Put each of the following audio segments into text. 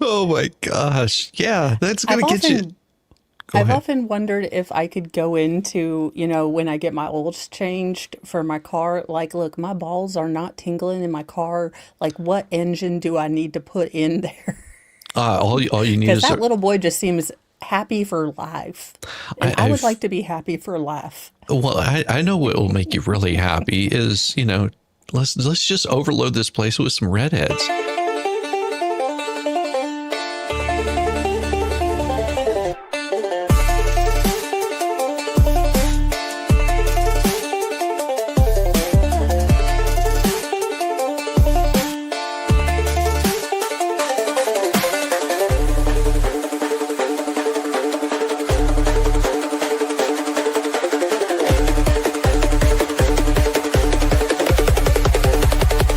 Oh my gosh. Yeah, that's I've gonna get you. often Go I've ahead. often wondered if I could go into, when I get my oils changed for my car, like, look, my balls are not tingling in my car. Like, what engine do I need to put in there? All you need Because is that little boy just seems happy for life. And I would I've like to be happy for life. well, I know what will make you really happy is, let's just overload this place with some redheads.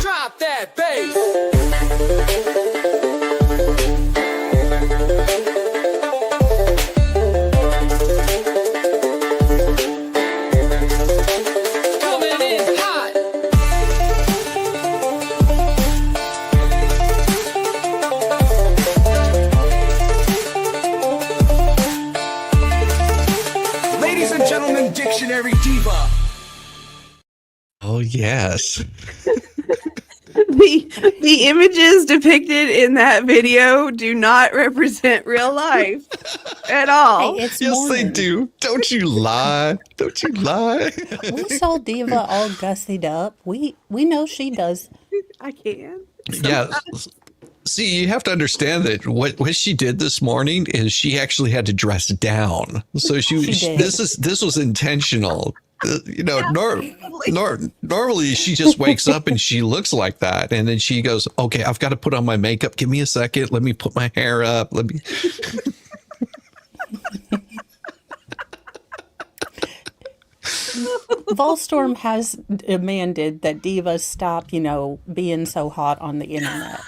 Drop that bass. Coming in hot. Ladies and gentlemen, Dictionary Diva. Oh yes. The images depicted in that video do not represent real life at Hey, all. it's Yes, they morning. do. Don't you lie. Don't you lie. We saw Diva all gussied up. We know she does. I can. Yeah. See, you have to understand that what she did this morning is she actually had to dress down. So She did. this was intentional. Normally she just wakes up and she looks like that, and then she goes, "Okay, I've got to put on my makeup. Give me a second. Let me put my hair up. Let me." Volstorm has demanded that divas stop, being so hot on the internet.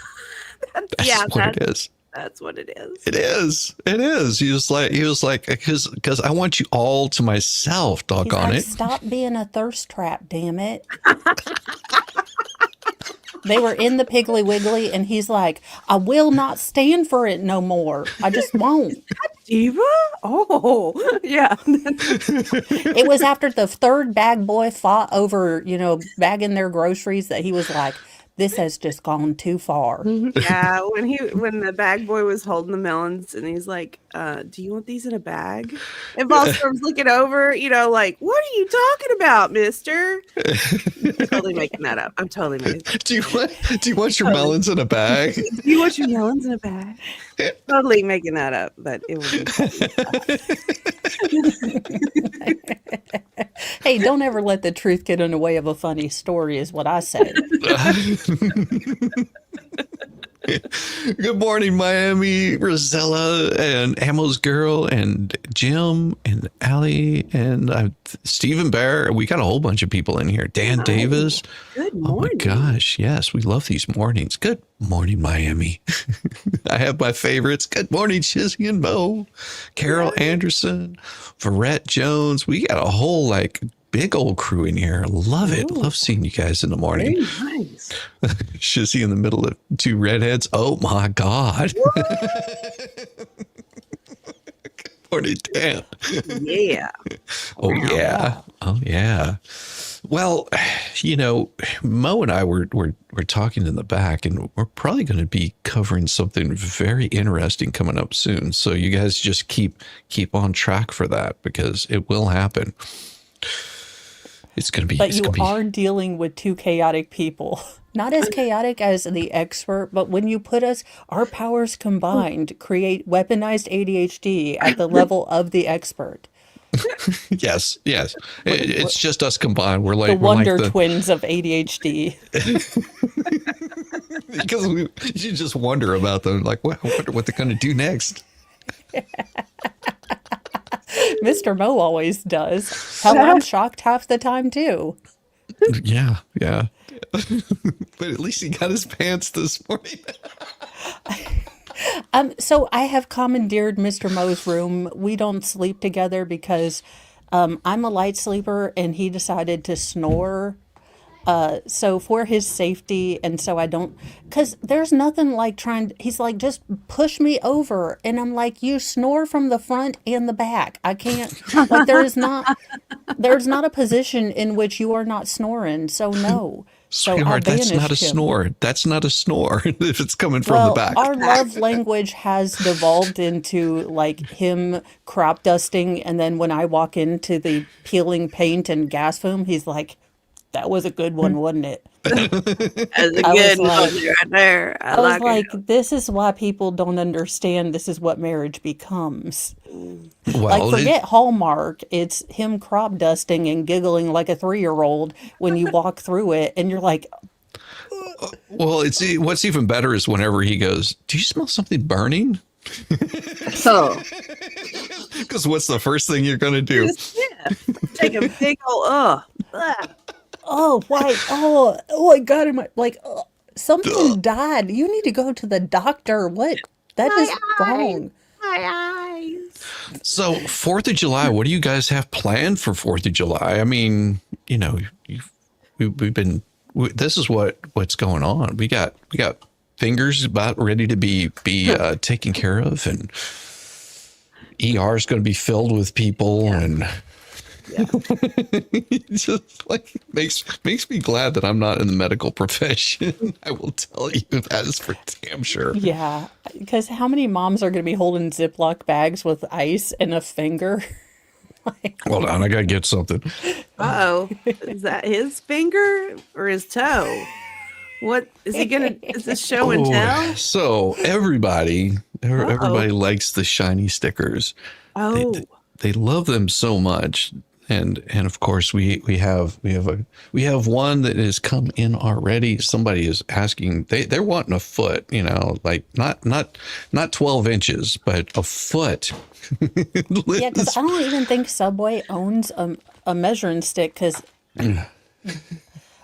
That's Yeah, what it is. that's what it is. It is. It is. He was like, because I want you all to myself, He's doggone like, it. stop being a thirst trap, damn it. They were in the Piggly Wiggly, and he's like, I will not stand for it no more. I just won't. Diva? Oh, yeah. It was after the third bag boy fought over, bagging their groceries that he was like, this has just gone too far. Yeah, when the bag boy was holding the melons and he's like, do you want these in a bag? And Volstorm's looking over, like, what are you talking about, mister? I'm totally making that up. I'm totally making that up. Do you want your melons in a bag? Do you want your melons in a bag? Totally making that up, but it was Hey, don't ever let the truth get in the way of a funny story, is what I said. Good morning, Miami, Rosella, and Ammo's girl, and Jim, and Allie, and Stephen Bear. We got a whole bunch of people in here. Dan Davis. good Oh my morning. gosh, yes, we love these mornings. Good morning, Miami. I have my favorites. Good morning, Shizzy and Mo, Carol Anderson, Verrett Jones. We got a whole big old crew in here. Love it. Love seeing you guys in the morning. Very nice. Shizzy in the middle of two redheads. Oh my God. Morning, Dan. Yeah. Oh yeah. Oh yeah. Well, Mo and I were talking in the back, and we're probably going to be covering something very interesting coming up soon. So you guys just keep on track for that, because it will happen. It's going to be. But It's you going to be. are dealing with two chaotic people. Not as chaotic as the expert, but when you put our powers combined create weaponized ADHD at the level of the expert. Yes. It's just us combined. We're The like Wonder Twins of ADHD. because you just wonder about them. Like, I wonder what they're going to do next. Mr. Mo always does. Hell, I'm shocked half the time too. Yeah. But at least he got his pants this morning. So I have commandeered Mr. Mo's room. We don't sleep together because I'm a light sleeper and he decided to snore So for his safety, and so I don't, because there's nothing like he's like, just push me over. And I'm like, you snore from the front and the back. I can't, like, there's not a position in which you are not snoring. So no. So I Sweetheart, that's banished not a him. snore. That's not a snore if it's coming from the Well, back. our love language has devolved into like him crop dusting, and then when I walk into the peeling paint and gas foam, he's like, "That was a good one, wasn't it?" That's a I was good one like- right there. I I was like like, "This is why people don't understand. This is what marriage becomes." Well, Like, forget Hallmark. It's him crop dusting and giggling like a 3-year-old when you walk through it, and you're like, well, what's even better is whenever he goes, "Do you smell something burning?" So, Because what's the first thing you're going to do? yeah, take a big old, "Oh, why? Oh, I got him!" Like, something died. You need to go to the doctor. What? That is wrong. my eyes. So 4th of July, what do you guys have planned for 4th of July? I mean, you know, this is what's going on. We got fingers about ready to be taken care of, and ER is going to be filled with people, and it just like makes me glad that I'm not in the medical profession. I will tell you that is for damn sure. Yeah, because how many moms are going to be holding Ziploc bags with ice and a finger? Hold on, I gotta get something. Uh-oh. Is that his finger or his toe? What is he gonna? Is this show and tell? So everybody likes the shiny stickers. Oh, They love them so much, and of course we have one that has come in already. Somebody is asking, they're wanting a foot, you know, like not 12 inches, but a foot. Yeah, because I don't even think Subway owns a measuring stick, because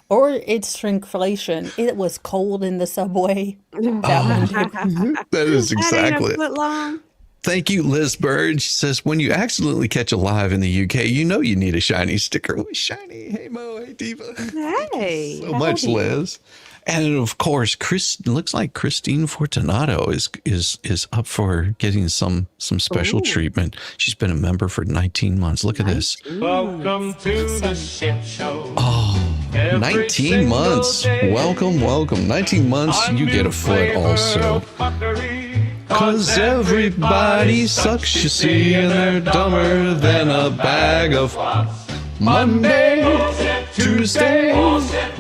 or it's shrinkflation. It was cold in the Subway. That is exactly it. Foot long. Thank you, Liz Bird. She says, when you accidentally catch a live in the UK, you know you need a shiny sticker. Oh, shiny. Hey, Mo. Hey, Diva. Hey, So much, howdy. Liz. And of course, looks like Christine Fortunato is up for getting some special treatment. She's been a member for 19 months. Look at this. Welcome to the shit show. Oh, 19 months. Welcome. 19 months, you get a foot also. Cause everybody sucks, you see, and they're dumber than a bag of Monday, Tuesday,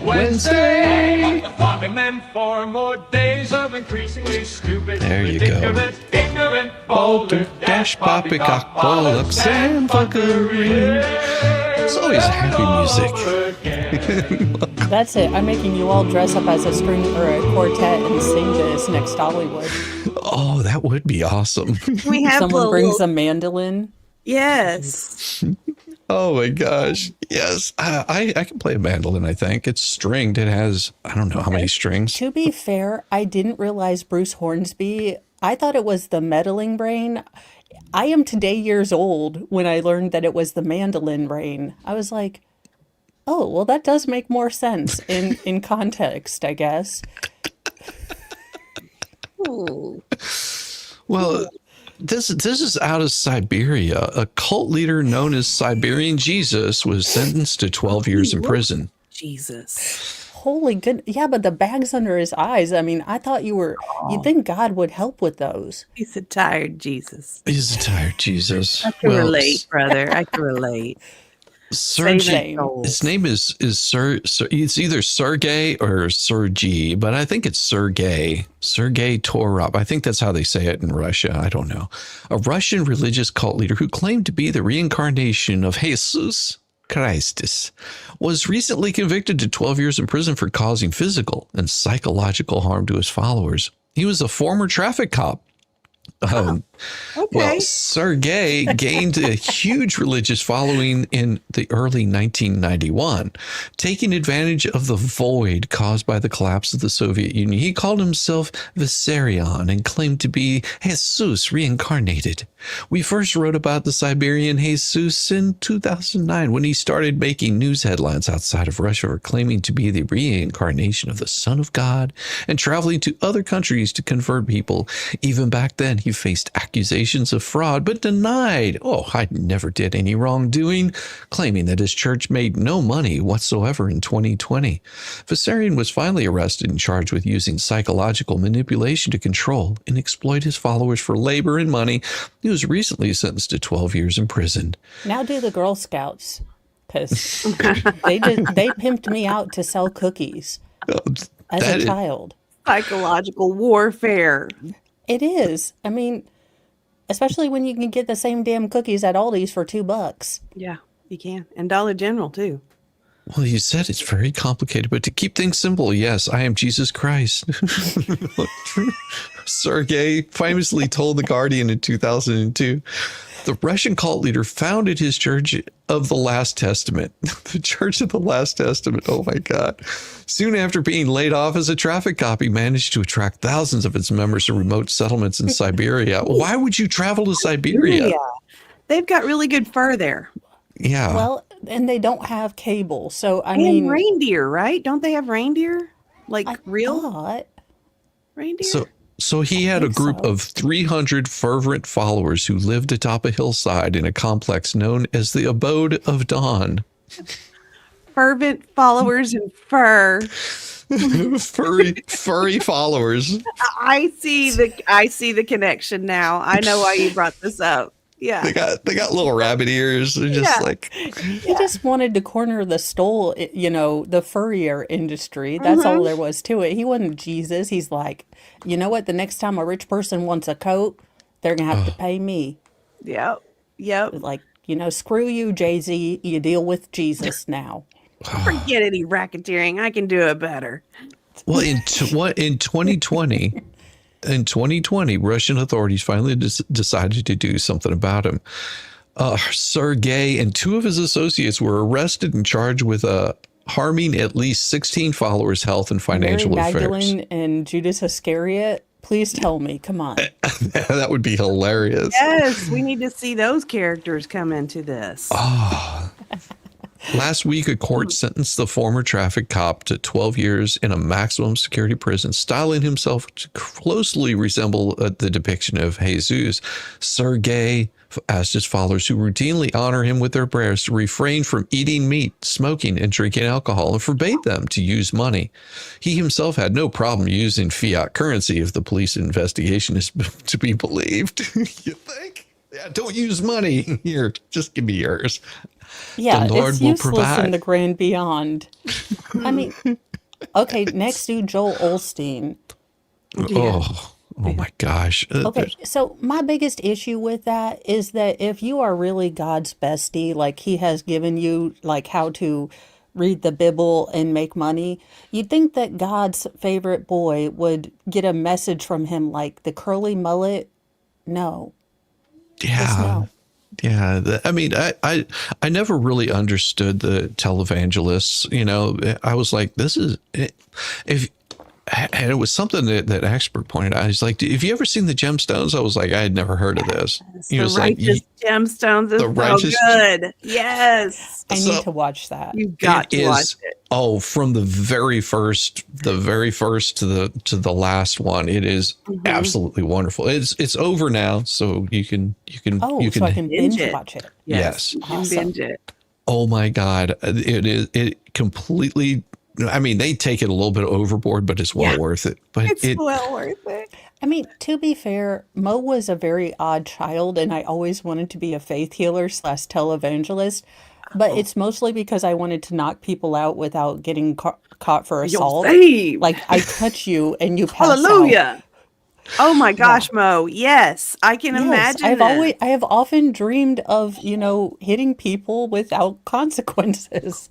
Wednesday. And then 4 more days of increasingly stupid. There you go. Ignorant, Bolter, dash, poppycock, bollocks, and fuckery. It's always happy music. That's it. I'm making you all dress up as a string or a quartet and sing this next Hollywood. Oh, that would be awesome. we have Someone brings a mandolin. Yes. Oh my gosh. Yes. I can play a mandolin, I think. It's stringed. It has, I don't know how many strings. To be fair, I didn't realize Bruce Hornsby. I thought it was the meddling brain. I am today years old when I learned that it was the mandolin brain. I was like, oh, well, that does make more sense in context, I guess. Well, this is out of Siberia. A cult leader known as Siberian Jesus was sentenced to 12 years in prison. Jesus. Holy good. Yeah, but the bags under his eyes. I mean, I thought you'd think God would help with those. He's a tired Jesus. He's a tired Jesus. I can relate, brother. I can relate. Sergey, Same. his name is it's either Sergey or Sergey, but I think it's Sergey Torop. I think that's how they say it in Russia. I don't know. A Russian religious cult leader who claimed to be the reincarnation of Jesus Christus was recently convicted to 12 years in prison for causing physical and psychological harm to his followers. He was a former traffic cop Um, well, Okay. Sergei gained a huge religious following in the early 1991, taking advantage of the void caused by the collapse of the Soviet Union. He called himself Vissarion and claimed to be Jesus reincarnated. We first wrote about the Siberian Jesus in 2009 when he started making news headlines outside of Russia for claiming to be the reincarnation of the Son of God and traveling to other countries to convert people. Even back then, he faced accusations of fraud, but denied, I never did any wrongdoing, claiming that his church made no money whatsoever in 2020. Vissarion was finally arrested and charged with using psychological manipulation to control and exploit his followers for labor and money. He was recently sentenced to 12 years in prison. Now do the Girl Scouts, because they pimped me out to sell cookies as a child. Psychological warfare. It is. I mean, especially when you can get the same damn cookies at Aldi's for $2. Yeah, you can. And Dollar General, too. Well, you said it's very complicated, but to keep things simple, yes, I am Jesus Christ. Sergei famously told The Guardian in 2002, the Russian cult leader founded his Church of the Last Testament. The Church of the Last Testament. Oh, my God. Soon after being laid off as a traffic cop, he managed to attract thousands of its members to remote settlements in Siberia. Why would you travel to Siberia? Yeah. They've got really good fur there. Yeah. Well, and they don't have cable. So, I And mean, reindeer, right? Don't they have reindeer? Like I real thought, reindeer? So he had a think group so. of 300 fervent followers who lived atop a hillside in a complex known as the Abode of Dawn. Fervent followers in fur. Furry followers. I see the connection now. I know why you brought this up. Yeah. They got little rabbit ears. They're just Yeah. like, he just wanted to corner the the furrier industry. That's all there was to it. He wasn't Jesus. He's like, you know what? The next time a rich person wants a coat, they're going to have to pay me. Yep. Yep. Like, screw you, Jay-Z. You deal with Jesus now. Forget any racketeering. I can do it better. well, in 2020, in 2020, Russian authorities finally decided to do something about him. Sergei and two of his associates were arrested and charged with harming at least 16 followers' health and financial Mary affairs. Magdalene and Judas Iscariot. Please tell me. Come on. That would be hilarious. Yes, we need to see those characters come into this. Last week, a court sentenced the former traffic cop to 12 years in a maximum security prison, styling himself to closely resemble the depiction of Jesus. Sergei asked his followers who routinely honor him with their prayers to refrain from eating meat, smoking, and drinking alcohol, and forbade them to use money. He himself had no problem using fiat currency if the police investigation is to be believed. You think? Yeah, don't use money. Here, just give me yours. Yeah, The Lord it's will useless provide. in the grand beyond. I mean, okay, next to Joel Osteen. Oh my gosh. Okay, so my biggest issue with that is that if you are really God's bestie, like he has given you like how to read the Bible and make money, you'd think that God's favorite boy would get a message from him like the curly mullet. No. Just Yeah. no. Yeah. I mean, I never really understood the televangelists. I was like, this is, if, and it was something that expert pointed out. He's like, have you ever seen the Gemstones? I was like, I had never heard of this. He The was like, righteous gemstones is the so righteous- good. Yes. I So- need to watch that. You've got it to is- watch it. Oh, from the very first to the last one, it is absolutely wonderful. It's over now, so you can Oh, you so I can binge binge it. watch it. Yes. You can Awesome. binge it. Oh my God, it completely. I mean, they take it a little bit overboard, but it's well worth it. But It's well worth it. I mean, to be fair, Mo was a very odd child, and I always wanted to be a faith healer / televangelist. But it's mostly because I wanted to knock people out without getting caught for You'll assault. save. Like I touch you and you pass out. Hallelujah. Oh my gosh, Mo. Yes, I can Yes, imagine that. I have often dreamed of hitting people without consequences.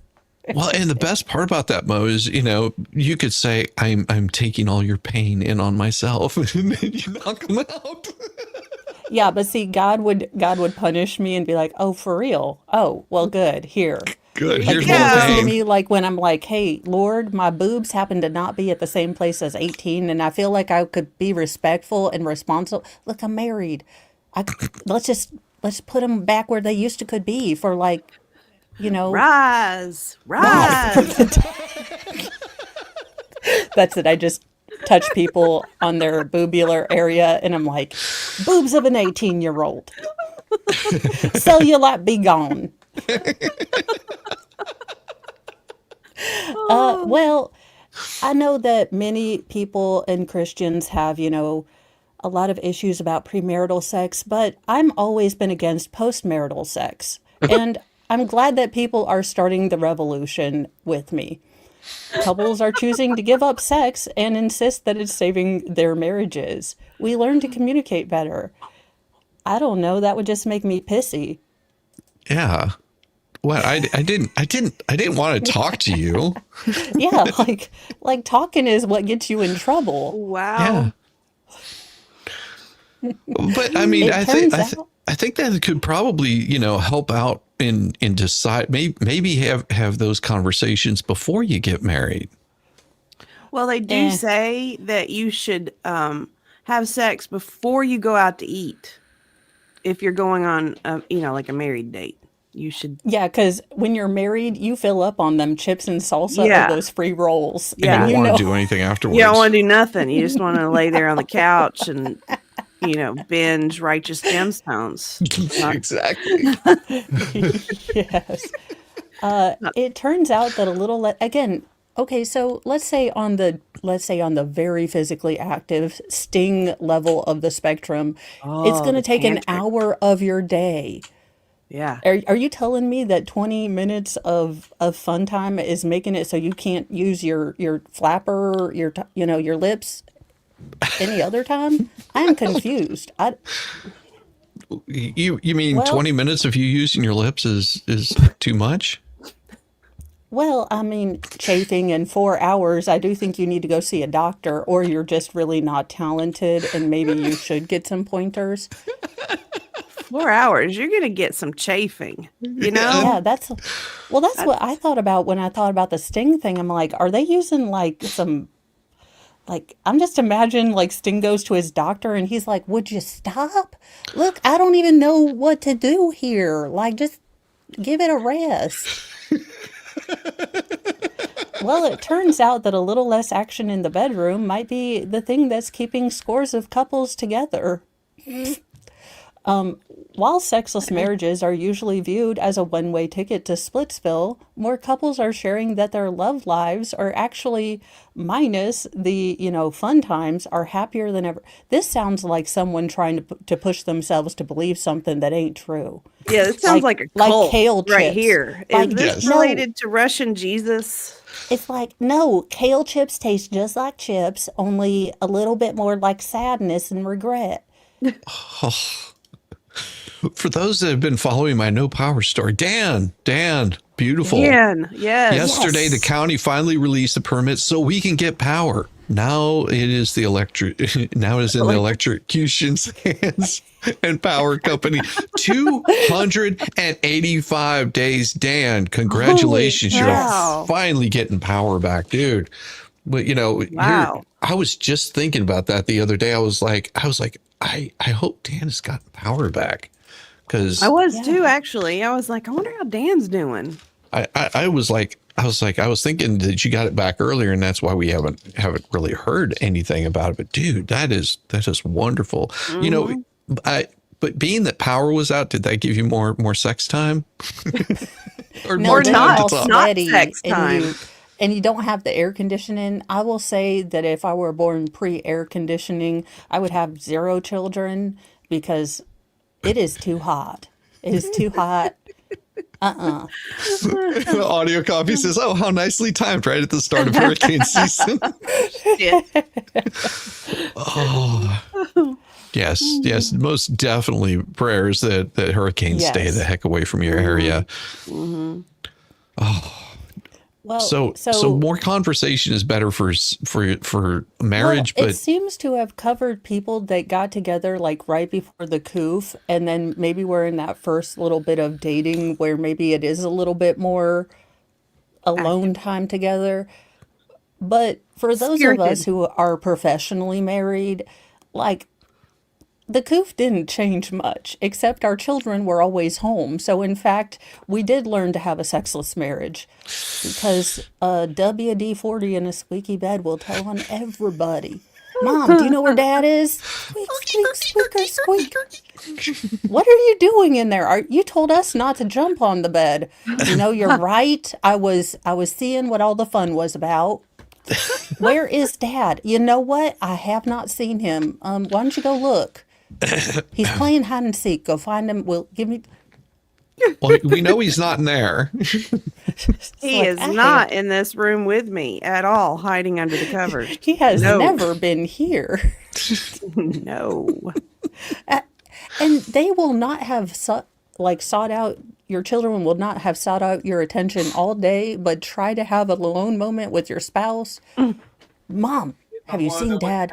Well, and the best part about that, Mo, is, you could say, I'm taking all your pain in on myself, and then you knock them out. Yeah, but see, God would punish me and be like, "Oh, for real? Oh, well, good. Here." Good. Like Here's he'll more listen to pain. me like when I'm like, "Hey, Lord, my boobs happen to not be at the same place as 18, and I feel like I could be respectful and responsible. Look, I'm married. Let's put them back where they used to could be for like, Rise, rise." rise. That's it. I just touch people on their boobular area, and I'm like, "Boobs of an 18-year-old. Cellulite be gone." Well, I know that many people and Christians have, a lot of issues about premarital sex, but I'm always been against postmarital sex. And I'm glad that people are starting the revolution with me. Couples are choosing to give up sex and insist that it's saving their marriages. We learn to communicate better. I don't know, that would just make me pissy. Yeah. Well, I didn't want to talk to you. Yeah, like talking is what gets you in trouble. Wow. Yeah. But I mean, It I think turns out, I think that could probably, help out in decide maybe have those conversations before you get married. Well, they do say that you should have sex before you go out to eat. If you're going on, like a married date, you should. yeah, because when you're married, you fill up on them chips and salsa Yeah. or those free rolls. Yeah. And you And don't want to do anything afterwards. You don't want to do nothing. You just want to lay there on the couch and, binge Righteous Gemstones. Exactly. yes. It turns out that a little again. Okay, so let's say on the very physically active sting level of the spectrum, it's going to the take an tantric. hour of your day. Yeah. Are you telling me that 20 minutes of fun time is making it so you can't use your flapper, your lips any other time? I am confused. You mean Well- 20 minutes of you using your lips is too much? Well, I mean, chafing in 4 hours, I do think you need to go see a doctor, or you're just really not talented and maybe you should get some pointers. 4 hours. You're going to get some chafing, Yeah, that's what I thought about when I thought about the Sting thing. I'm like, are they using I'm just imagining like Sting goes to his doctor and he's like, "Would you stop? Look, I don't even know what to do here. Like, just give it a rest." Well, it turns out that a little less action in the bedroom might be the thing that's keeping scores of couples together. While sexless marriages are usually viewed as a one-way ticket to Splitsville, more couples are sharing that their love lives are actually, minus the, fun times, are happier than ever. This sounds like someone trying to push themselves to believe something that ain't true. Yeah, this sounds like a like cult kale right chips. here. Like, Is this no. related to Russian Jesus? It's like, no, kale chips taste just like chips, only a little bit more like sadness and regret. For those that have been following my No Power story, Dan, beautiful. Dan, yes. Yesterday, Yes. the county finally released the permit so we can get power. Now it is in the electrocution's hands and power company. 285 days, Dan. Congratulations. Holy cow. You're finally getting power back, dude. But Wow. I was just thinking about that the other day. I was like, I hope Dan has gotten power back. Because I was too, actually. I was like, I wonder how Dan's doing. I was thinking that you got it back earlier, and that's why we haven't really heard anything about it. But dude, that is wonderful. But being that power was out, did that give you more sex time? Or No, more then time you're all to talk? Not sweaty sex time. and you don't have the air conditioning. I will say that if I were born pre-air conditioning, I would have 0 children because it is too hot. It is too hot. Audio copy says, "Oh, how nicely timed! Right at the start of hurricane season." Yeah. Oh, yes, most definitely prayers that hurricanes stay Yes. the heck away from your area. Mm-hmm. Oh, Well, So more conversation is better for marriage, well, it but seems to have covered people that got together like right before the coof, and then maybe we're in that first little bit of dating where maybe it is a little bit more alone time together. But for those of us Spirited. who are professionally married, like the coof didn't change much, except our children were always home. So, in fact, we did learn to have a sexless marriage because a WD 40 in a squeaky bed will tell on everybody. Mom, do you know where Dad is? Squeak, squeak, squeaker, squeak. What are you doing in there? You told us not to jump on the bed. You're right. I was seeing what all the fun was about. Where is Dad? You know what? I have not seen him. Why don't you go look? He's playing hide and seek. Go find him. Will give me. well, we know he's not in there. He like, is I not in this room with me at all, hiding under the covers. He has No. never been here, No. and they will not have sought out. Your children will not have sought out your attention all day, but try to have a alone moment with your spouse. Mom, have you seen Dad?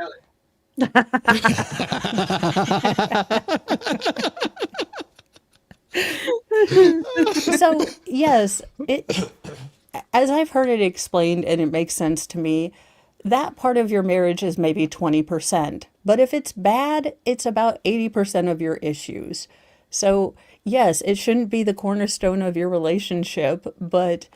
So, yes, as I've heard it explained, and it makes sense to me, that part of your marriage is maybe 20%. But if it's bad, it's about 80% of your issues. So, yes, it shouldn't be the cornerstone of your relationship, but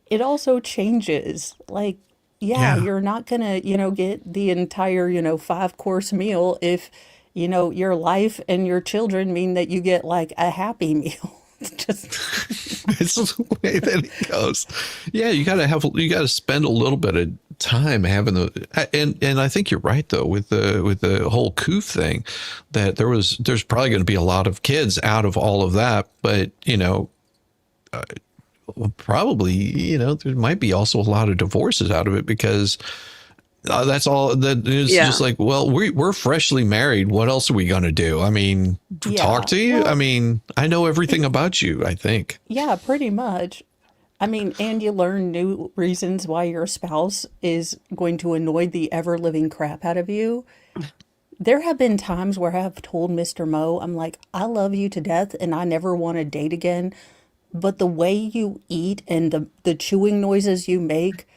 it also changes. Like, yeah, Yeah. you're not gonna, get the entire, 5-course meal if, your life and your children mean that you get like a happy meal. Just It's the way that it goes. Yeah, you gotta spend a little bit of time having and I think you're right though with the whole coof thing, that there's probably going to be a lot of kids out of all of that, but probably there might be also a lot of divorces out of it because that's all that is. Yeah. Just like, well, we're freshly married. What else are we going to do? I mean, Yeah. talk to you. Well, I mean, I know everything about you, I think. yeah, pretty much. I mean, and you learn new reasons why your spouse is going to annoy the ever living crap out of you. There have been times where I've told Mr. Mo, I'm like, I love you to death and I never want to date again. But the way you eat and the chewing noises you make,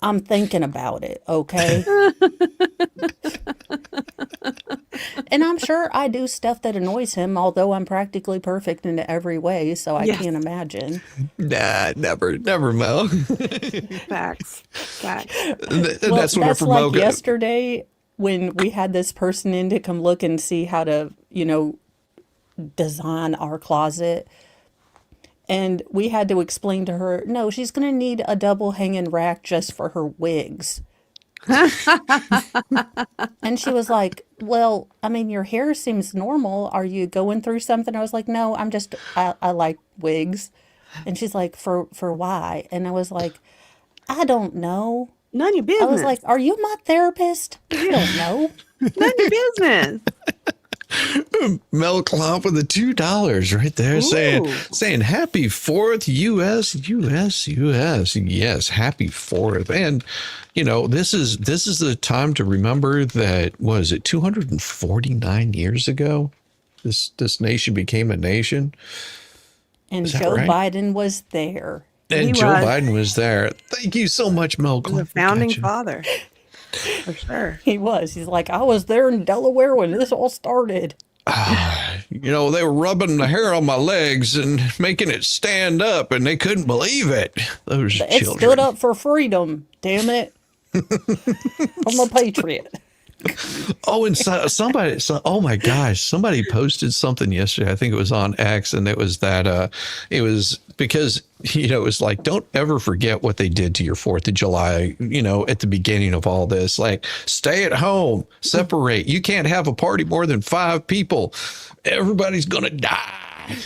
I'm thinking about it, okay? And I'm sure I do stuff that annoys him, although I'm practically perfect in every way, so I Yes. can't imagine. Nah, never, Mo. Facts. Facts. And Well, that's whenever that's Mo like yesterday when we had this person in to come look and see how to, design our closet. And we had to explain to her, no, she's going to need a double hanging rack just for her wigs. And she was like, well, I mean, your hair seems normal. Are you going through something? I was like, no, I like wigs. And she's like, for why? And I was like, I don't know. None of your business. I was like, are you my therapist? I don't know. None of your business. Mel Klomp with the $2 right there saying happy 4th US. Yes, happy 4th. And this is the time to remember that, was it 249 years ago this nation became a nation? And Is that Joe right? Biden was there. And He Joe was. Biden was there. Thank you so much, Mel The Klomp. for founding catching- father. For sure. He was. He's like, I was there in Delaware when this all started. They were rubbing the hair on my legs and making it stand up, and they couldn't believe it. Those It children. stood up for freedom. Damn it. I'm a patriot. Oh, and oh my gosh, somebody posted something yesterday. I think it was on X, and it was that it was because it was like, don't ever forget what they did to your 4th of July. At the beginning of all this, like, stay at home, separate. You can't have a party more than 5 people. Everybody's gonna die.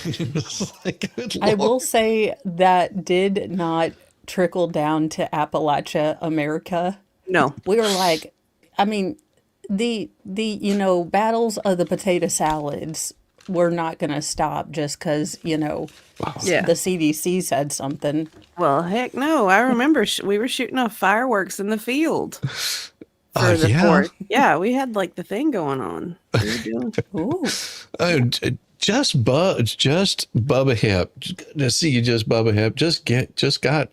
It's like, good I Lord. will say that did not trickle down to Appalachia, America. No. We were like, I mean, the battles of the potato salads we're not going to stop just because, Yeah. the CDC said something. Well, heck no. I remember we were shooting off fireworks in the field for the yeah. 4th. Yeah, we had like the thing going on. We were doing. Ooh. Just Bubba Hip. To see you, just Bubba Hip. Just got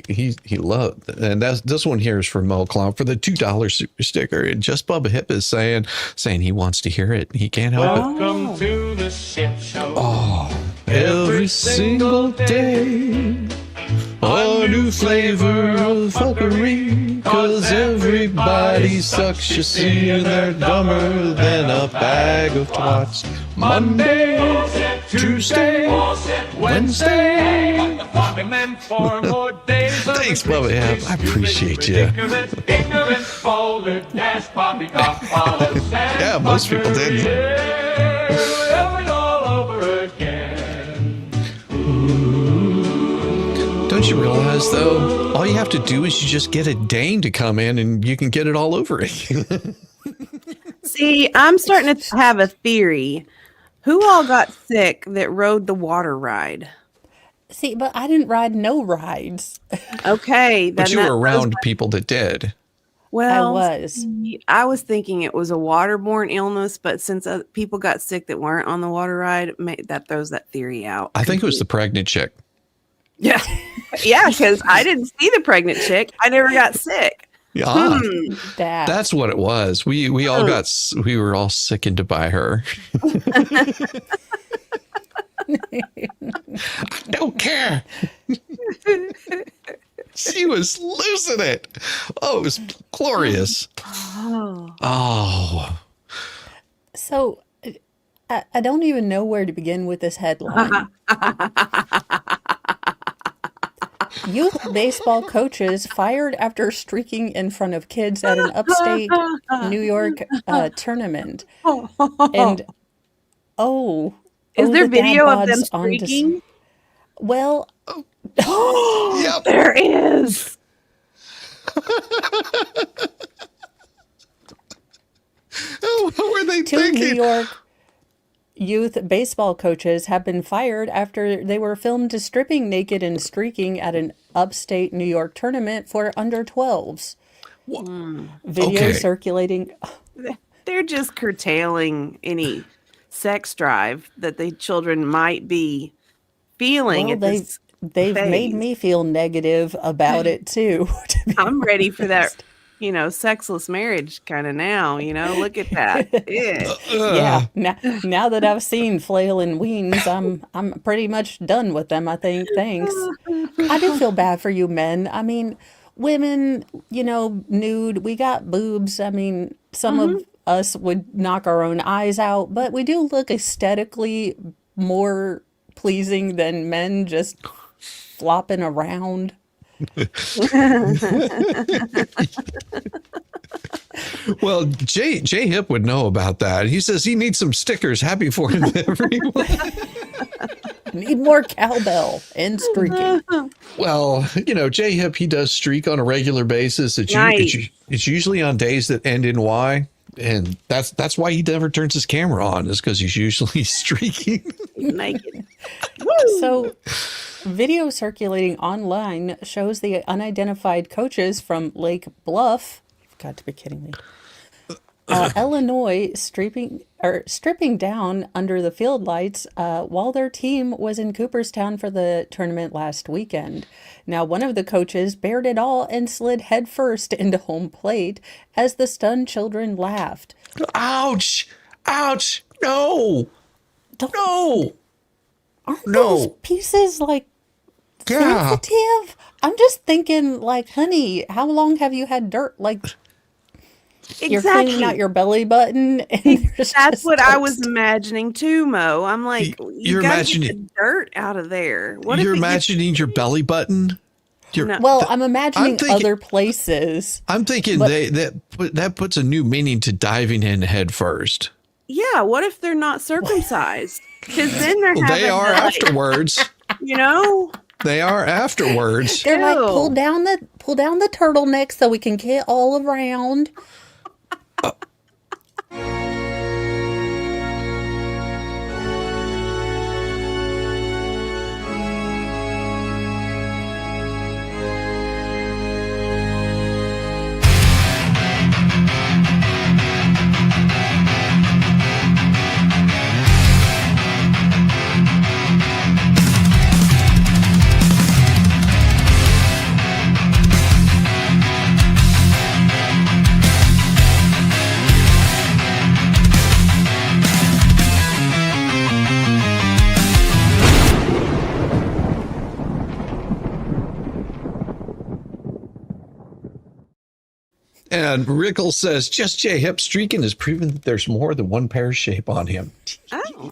he loved, and this one here is for Mo Clown for the $2 super sticker. And just Bubba Hip is saying he wants to hear it. He can't help it. Welcome to the shit show. Every single day, a new flavor of fuckery. 'Cause everybody sucks, you see, and they're dumber than a bag of twats. Monday, Tuesday, Wednesday. Thanks, Bubba Hip. I appreciate you. Yeah, most people did. Don't you realize, though, all you have to do is you just get a Dane to come in and you can get it all over again. See, I'm starting to have a theory. Who all got sick that rode the water ride? See, but I didn't ride no rides. Okay. But you were around people that did. Well, I was. see, I was thinking it was a waterborne illness, but since people got sick that weren't on the water ride, that throws that theory out. I think it was the pregnant chick. Yeah. Yeah, because I didn't see the pregnant chick. I never got sick. Yeah, That's what it was. We all we were all sickened by her. I don't care. She was losing it. Oh, it was glorious. Oh. So I don't even know where to begin with this headline. Youth baseball coaches fired after streaking in front of kids at an upstate New York tournament. And is there the dad video of them bods on streaking? Well, Yep. There is. What were they two thinking? New York youth baseball coaches have been fired after they were filmed stripping naked and streaking at an upstate New York tournament for under 12s. Video Okay. circulating. They're just curtailing any sex drive that the children might be feeling. Well, at this they've made phase. me feel negative about it too. to be I'm ready for that, honest. sexless marriage kind of now. Look at that. Yeah. Yeah. Now that I've seen flail and weens, I'm pretty much done with them, I think. Thanks. I do feel bad for you men. I mean, women, nude, we got boobs. I mean, some of us would knock our own eyes out, but we do look aesthetically more pleasing than men just flopping around. Well, Jay Hip would know about that. He says he needs some stickers. Happy for him, everyone. Need more cowbell and streaking. Well, Jay Hip, he does streak on a regular basis. It's usually on days that end in Y. And that's why he never turns his camera on, is because he's usually streaking. Naked. So, video circulating online shows the unidentified coaches from Lake Bluff, you've got to be kidding me, Illinois, stripping down under the field lights while their team was in Cooperstown for the tournament last weekend. Now, one of the coaches bared it all and slid headfirst into home plate as the stunned children laughed. Ouch! Ouch! No! No! Aren't No. those pieces Yeah. sensitive? I'm just thinking, honey, how long have you had dirt? You're cleaning out your belly button. And That's what I was imagining too, Mo. I'm like, You're you gotta imagining- get the dirt out of there. What You're if it gets- imagining your belly button? No. Well, I'm imagining thinking- other places. I'm thinking that puts a new meaning to diving in head first. Yeah, what if they're not circumcised? Because then they're Well, having they are afterwards. They are afterwards. They're like, Ew. pull down the turtleneck so we can get all around. And Rickle says, just J hip streaking has proven that there's more than one pear shape on him. Oh,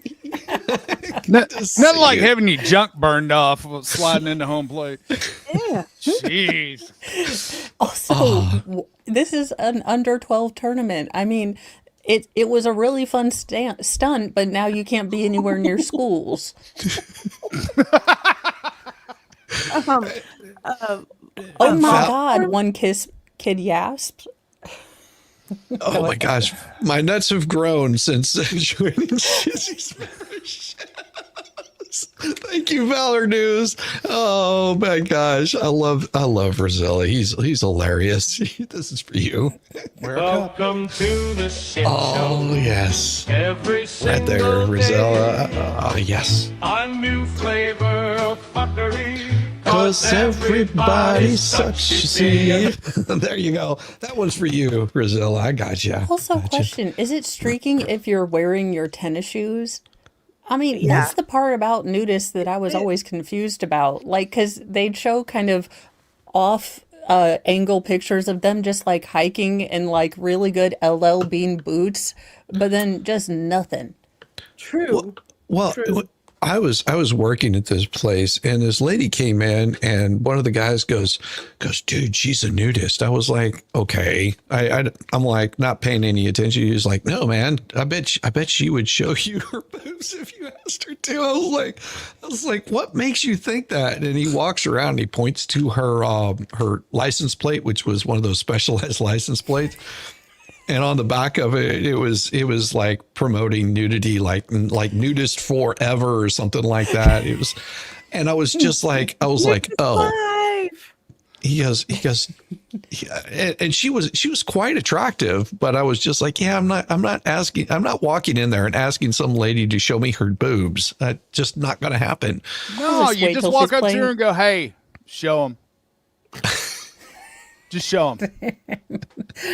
Nothing like having your junk burned off sliding into home plate. yeah. Jeez. Also, this is an under 12 tournament. I mean, it was a really fun stunt, but now you can't be anywhere near schools. Oh my God! One kiss, kid yasps. Oh my gosh, my nuts have grown since joining Shizzy's membership. Thank you, Valor News. Oh my gosh, I love Rosella. He's hilarious. This is for you. Welcome to the shit Oh show. yes, Every right single there, Rosella. day, Yes. a new flavor of fuckery. Cause everybody's such a see. There you go. That one's for you, Rosella. I got you. Also, question: is it streaking if you're wearing your tennis shoes? I mean, that's the part about nudists that I was always confused about. Like, because they'd show kind of off angle pictures of them just like hiking in like really good LL Bean boots, but then just nothing. True. Well, I was working at this place, and this lady came in, and one of the guys goes, dude, she's a nudist. I was like, okay. I'm like not paying any attention. He was like, no, man. I bet she would show you her boobs if you asked her to. I was like, what makes you think that? And he walks around and he points to her license plate, which was one of those specialized license plates. And on the back of it, it was like promoting nudity, like nudist forever or something like that. It was, and I was like, oh, he goes, yeah. And she was quite attractive, but I was just like, yeah, I'm not walking in there and asking some lady to show me her boobs. That's just not going to happen. No, you just walk up to her and go, hey, show them. Just show them.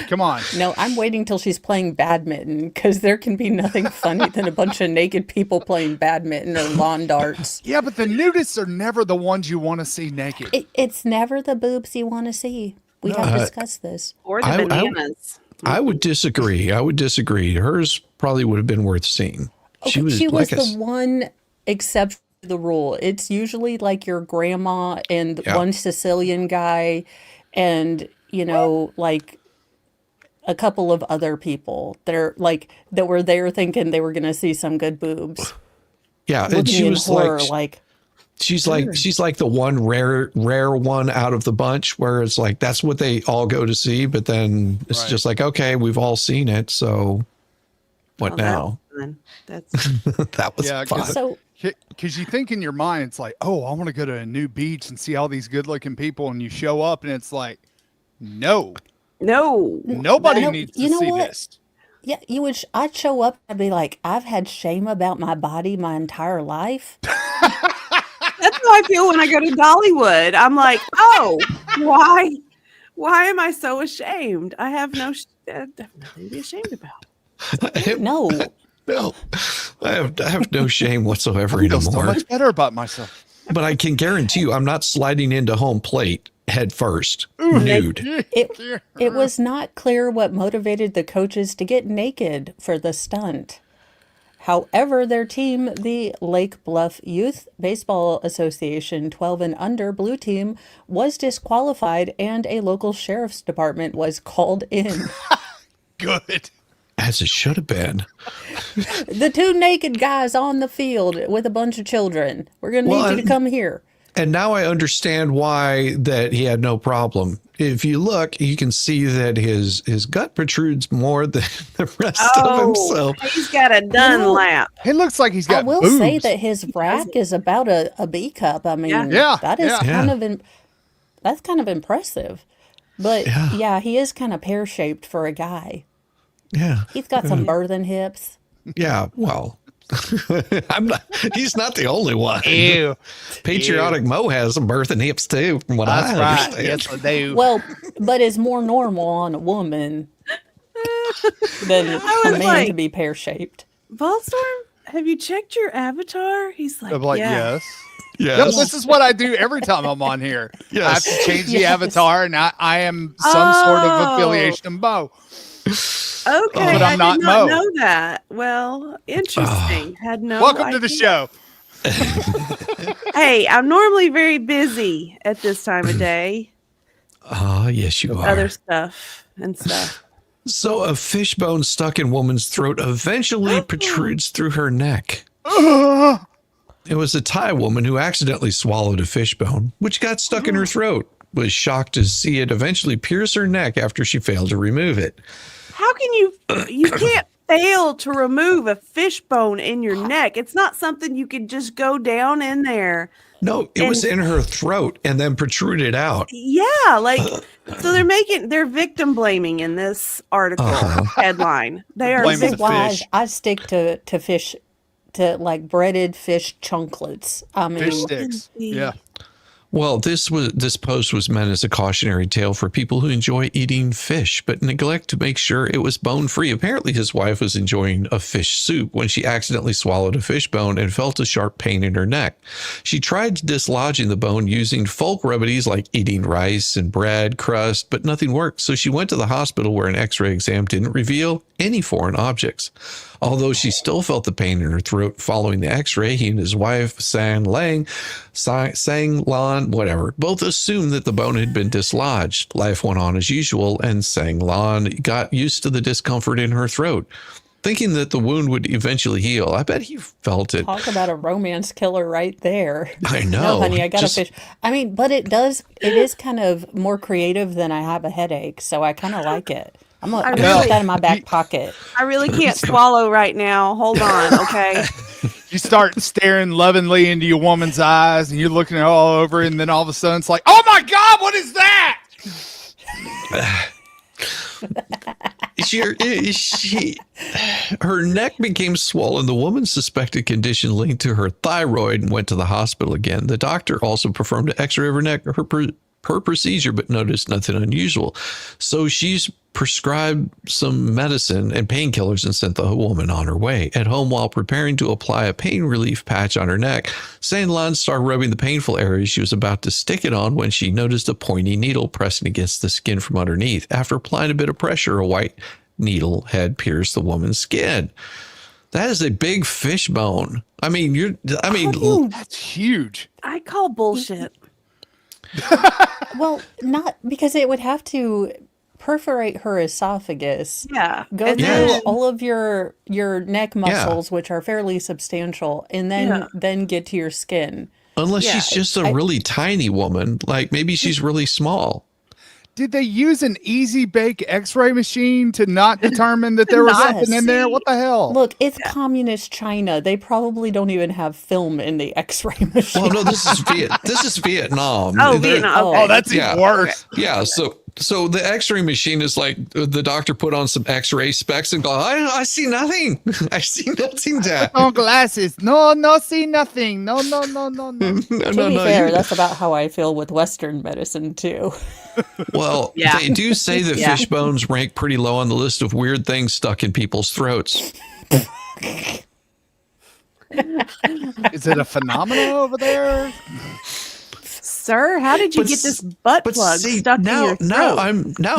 Come on. No, I'm waiting till she's playing badminton because there can be nothing funny than a bunch of naked people playing badminton or lawn darts. Yeah, but the nudists are never the ones you want to see naked. It's never the boobs you want to see. We have discussed this. Or the bananas. I would disagree. Hers probably would have been worth seeing. Okay, she was the one exception to the rule. It's usually like your grandma and one Sicilian guy and, like a couple of other people that were there thinking they were going to see some good boobs. Yeah. And she was horror, she's like the one rare one out of the bunch where it's like, that's what they all go to see. But then it's just like, okay, we've all seen it. So what now? That's that was fun. So, because you think in your mind, it's like, oh, I want to go to a new beach and see all these good looking people. And you show up and it's like, no, nobody needs to see this. Yeah, I'd show up and be like, I've had shame about my body my entire life. That's how I feel when I go to Dollywood. I'm like, oh, why am I so ashamed? I have nothing to be ashamed about. No, I have no shame whatsoever I feel so anymore. much better about myself. But I can guarantee you, I'm not sliding into home plate head first, nude. it was not clear what motivated the coaches to get naked for the stunt. However, their team, the Lake Bluff Youth Baseball Association 12 and under blue team, was disqualified and a local sheriff's department was called in. Good. As it should have been. The two naked guys on the field with a bunch of children. We're going to need you to come here. And now I understand why that he had no problem. If you look, you can see that his gut protrudes more than the rest of him. So he's got a Dunlap. It looks like he's got I will boobs. say that his rack is about a B cup. I mean, that is that's kind of impressive. But yeah, he is kind of pear shaped for a guy. Yeah, he's got some birthing hips. Yeah, well, he's not the only one. Ew. Patriotic Mo has some birthing hips too, from what I understand. Yes, I do. Well, but it's more normal on a woman than a man to be pear shaped. Volstorm, have you checked your avatar? He's like, I'm like, yeah. yes. Yes. No, this is what I do every time I'm on here. Yes. I have to change the avatar, and I am some sort of affiliation of Mo. Okay, But I I'm not did not Mo. know that. Well, interesting. Had no Welcome to the idea. show. Hey, I'm normally very busy at this time of day. Yes, you are. Other stuff and stuff. So a fish bone stuck in woman's throat eventually protrudes through her neck. It was a Thai woman who accidentally swallowed a fish bone, which got stuck in her throat. Was shocked to see it eventually pierce her neck after she failed to remove it. How can you can't fail to remove a fish bone in your neck? It's not something you could just go down in there. No, it was in her throat and then protruded out. Yeah, like so they're victim blaming in this article headline. They are Blaming the Wise. fish. I stick to fish, to like breaded fish chunklets. I mean, Fish sticks. Yeah. Well, this post was meant as a cautionary tale for people who enjoy eating fish, but neglect to make sure it was bone-free. Apparently, his wife was enjoying a fish soup when she accidentally swallowed a fish bone and felt a sharp pain in her neck. She tried dislodging the bone using folk remedies like eating rice and bread crust, but nothing worked. So she went to the hospital where an x-ray exam didn't reveal any foreign objects. Although she still felt the pain in her throat following the x-ray, he and his wife, Sang Lan, whatever, both assumed that the bone had been dislodged. Life went on as usual, and Sang Lan got used to the discomfort in her throat, thinking that the wound would eventually heal. I bet he felt it. talk about a romance killer right there. I know. No, honey, I got a fish. I mean, but it is kind of more creative than I have a headache, so I kind of like it. I'm gonna put that in my back pocket. I really can't swallow right now. Hold on, okay? You start staring lovingly into your woman's eyes, and you're looking at all over, and then all of a sudden it's like, oh my God, what is that? Her neck became swollen. The woman suspected condition linked to her thyroid and went to the hospital again. The doctor also performed an x-ray of her neck, her procedure, but noticed nothing unusual. So she's prescribed some medicine and painkillers and sent the woman on her way. At home, while preparing to apply a pain relief patch on her neck, Saint Lan started rubbing the painful areas she was about to stick it on when she noticed a pointy needle pressing against the skin from underneath. After applying a bit of pressure, a white needle head pierced the woman's skin. That is a big fish bone. I mean, That's huge. I call bullshit. Well, not because it would have to perforate her esophagus. Yeah. Go And through then- all of your neck muscles, which are fairly substantial, and then get to your skin. unless Yeah, she's just a really tiny woman, like maybe she's really small. Did they use an easy bake x-ray machine to not determine that there was Not something in there? What the hell? Look, it's communist China. They probably don't even have film in the X-ray machine. Well, no, this is Vietnam. Oh, They're- Vietnam. Okay. Oh, that's even worse. Yeah, so the x-ray machine is like the doctor put on some x-ray specs and go, I see nothing. I see nothing, Dad. No glasses. No, see nothing. No. No, To be fair, that's about how I feel with Western medicine too. Well, Yeah. they do say that Yeah. fish bones rank pretty low on the list of weird things stuck in people's throats. Is it a phenomenon over there? Sir, how did you get this butt plug stuck in your throat? now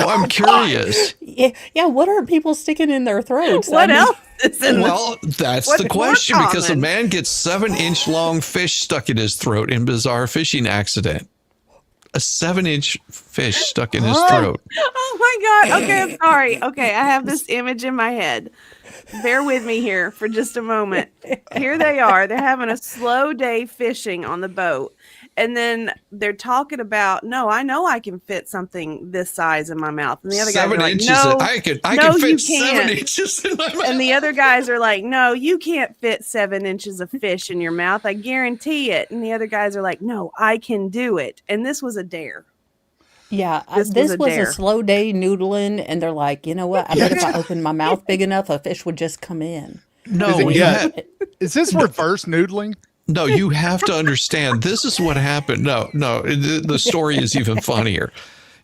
I'm curious. Yeah, what are people sticking in their throats? What I mean, else is in Well, that's What's the more question, because a common? man gets 7-inch long fish stuck in his throat in bizarre fishing accident. A 7-inch fish stuck in his throat. Oh my God. Okay, I'm sorry. Okay, I have this image in my head. Bear with me here for just a moment. Here they are. They're having a slow day fishing on the boat. And then they're talking about, no, I know I can fit something this size in my mouth. And the other guys are 7 like, inches. no, I can no, fit you 7 can't. inches in my mouth. And the other guys are like, no, you can't fit 7 inches of fish in your mouth. I guarantee it. And the other guys are like, no, I can do it. And this was a dare. yeah, This was a dare. slow day noodling, and they're like, you know what? I bet if I opened my mouth big enough, a fish would just come in. No, Is this reverse noodling? no, you have to understand. This is what happened. No, the story is even funnier.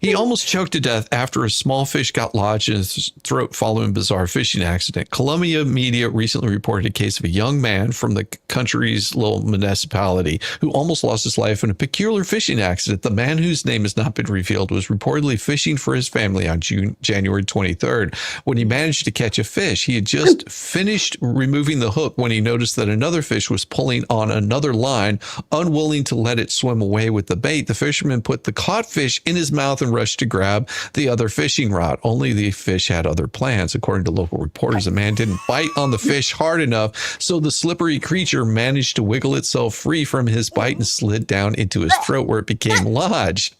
He almost choked to death after a small fish got lodged in his throat following a bizarre fishing accident. Columbia media recently reported a case of a young man from the country's little municipality who almost lost his life in a peculiar fishing accident. The man, whose name has not been revealed, was reportedly fishing for his family on January 23rd. When he managed to catch a fish, he had just finished removing the hook when he noticed that another fish was pulling on another line, unwilling to let it swim away with the bait. The fisherman put the caught fish in his mouth and rushed to grab the other fishing rod. Only the fish had other plans. According to local reporters, the man didn't bite on the fish hard enough, so the slippery creature managed to wiggle itself free from his bite and slid down into his throat, where it became lodged.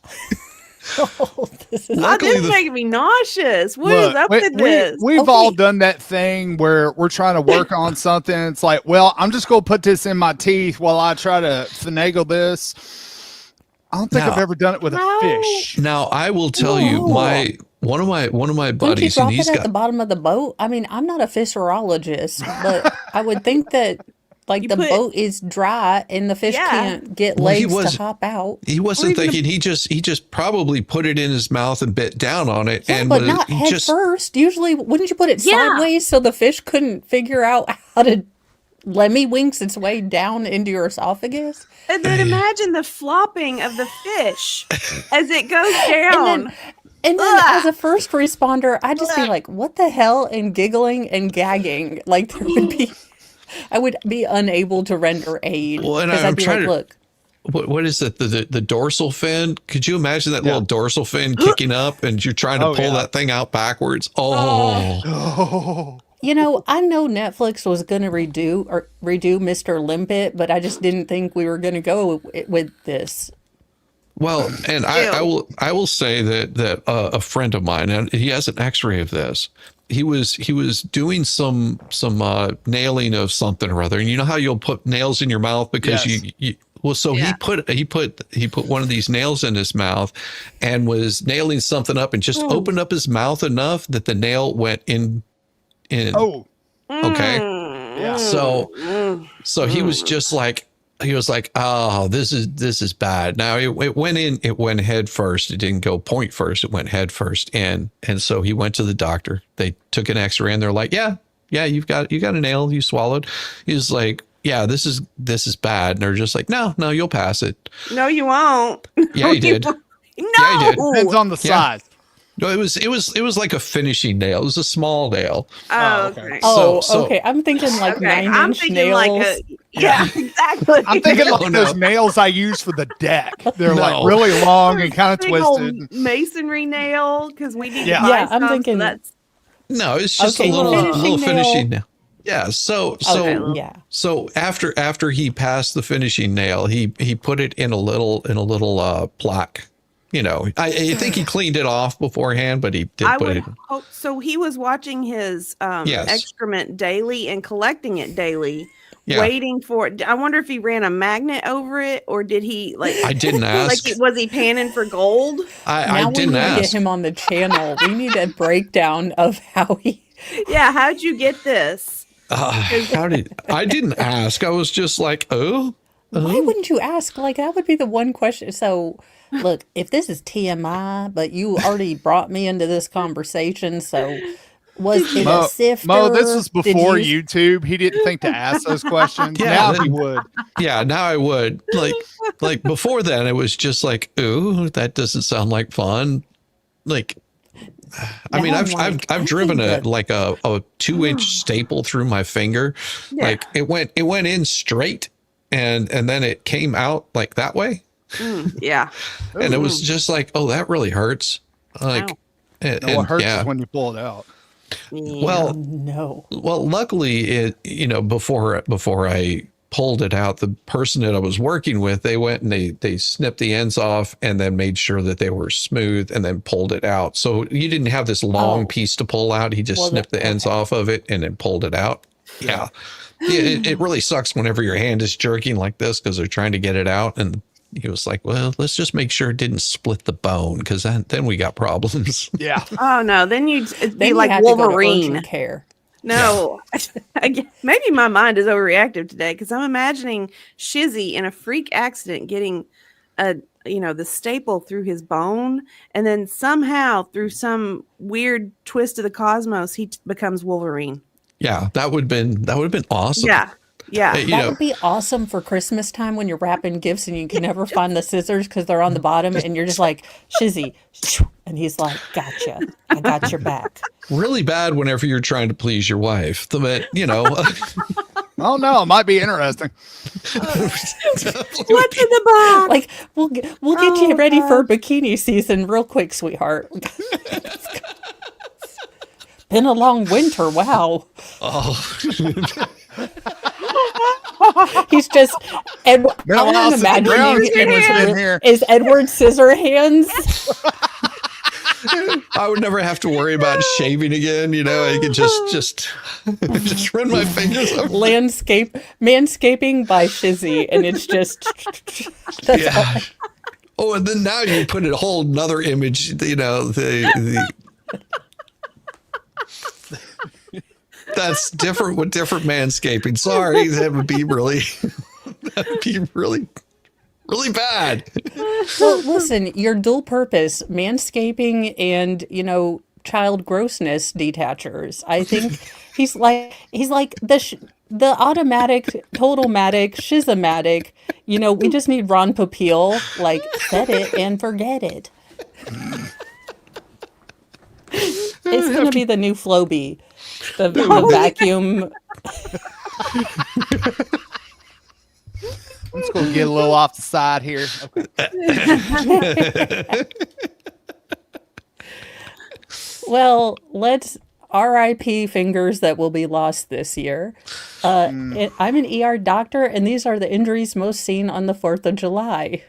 This is making me nauseous. What is up with this? We've all done that thing where we're trying to work on something. It's like, well, I'm just going to put this in my teeth while I try to finagle this. I don't think I've ever done it with a fish. Now, I will tell you, one of my buddies, and he's at the bottom of the boat. I mean, I'm not a fisherologist, but I would think that the boat is dry and the fish can't get legs to hop out. He wasn't thinking. He just probably put it in his mouth and bit down on it. Yeah, but not head first. Usually, wouldn't you put it sideways so the fish couldn't figure out how to lemmy-winks its way down into your esophagus? And then imagine the flopping of the fish as it goes down. And then as a first responder, I'd just be like, what the hell? And giggling and gagging. Like, I would be unable to render aid. Well, and I'm trying to look. What is it? The dorsal fin? Could you imagine that little dorsal fin kicking up and you're trying to pull that thing out backwards? You know, I know Netflix was going to redo Mr. Limpet, but I just didn't think we were going to go with this. Well, and I will say that a friend of mine, and he has an X-ray of this. He was doing some nailing of something or other, and you know how you'll put nails in your mouth because he put one of these nails in his mouth and was nailing something up and just opened up his mouth enough that the nail went in. Okay. Yeah. So he was just like, oh, this is bad. Now it went head first. It didn't go point first. It went head first. And so he went to the doctor. They took an X-ray and they're like, yeah, you got a nail you swallowed. He was like, yeah, this is bad. And they're just like, no, you'll pass it. No, you won't. Yeah, he did. No. Yeah, he did. Depends on the size. No, it was like a finishing nail. It was a small nail. Oh, okay. Okay. I'm thinking like 9-inch nails. Like exactly. I'm thinking like those nails I use for the deck. They're like really long and kind of twisted. Masonry nail because we need to buy yeah. stuff, I'm thinking no. It's just a little finishing nail. Yeah. So after he passed the finishing nail, he put it in a little plaque. You know, I think he cleaned it off beforehand, but he did put it. So he was watching his excrement daily and collecting it daily, waiting for it. I wonder if he ran a magnet over it or did he I didn't ask. Was he panning for gold? I didn't ask. We need to get him on the channel. We need a breakdown of how he. Yeah, how'd you get this? I didn't ask. I was just like, oh. Why wouldn't you ask? Like, that would be the one question. So, look, if this is TMI, but you already brought me into this conversane, so was it a sifter? Mo, this was before YouTube. He didn't think to ask those questions. Now he would. Yeah, now I would. Like before then, it was just like, ooh, that doesn't sound like fun. Like, I mean, I've driven a 2-inch staple through my finger. Yeah. Like it went in straight. And then it came out like that way. Yeah. And it was just like, oh, that really hurts. Like, it hurts is when you pull it out. Yeah. Well, no. Well, luckily, before I pulled it out, the person that I was working with, they went and they snipped the ends off and then made sure that they were smooth and then pulled it out. So you didn't have this long piece to pull out. He just snipped the ends off of it and then pulled it out. Yeah. It really sucks whenever your hand is jerking like this because they're trying to get it out. And he was like, well, let's just make sure it didn't split the bone because then we got problems. Yeah. Oh, no. Then it'd be like Wolverine. Care. No. Maybe my mind is overreactive today because I'm imagining Shizzy in a freak accident getting a the staple through his bone, and then somehow through some weird twist of the cosmos, he becomes Wolverine. Yeah, that would have been awesome. Yeah. Yeah. That would be awesome for Christmas time when you're wrapping gifts and you can never find the scissors because they're on the bottom and you're just like, Shizzy. And he's like, gotcha. I got your back. Really bad whenever you're trying to please your wife. But, Oh, no, it might be interesting. What's in the box? Like, we'll get you ready for bikini season real quick, sweetheart. Been a long winter. Wow. Oh. He's just, and all I'm imagining is Edward Scissorhands. I would never have to worry about shaving again. I could just run my fingers over. Manscaping by Shizzy, and it's just yeah. Oh, and then now you put a whole another image. That's different with different manscaping. Sorry, that would be really bad. Well, listen, your dual purpose, manscaping and, child grossness detachers. I think he's like the automatic, total-matic, shizomatic. We just need Ron Popeil, set it and forget it. It's going to be the new Flowbee. The vacuum. I'm just going to get a little off the side here. Okay. Well, let's RIP fingers that will be lost this year. I'm an ER doctor, and these are the injuries most seen on the 4th of July.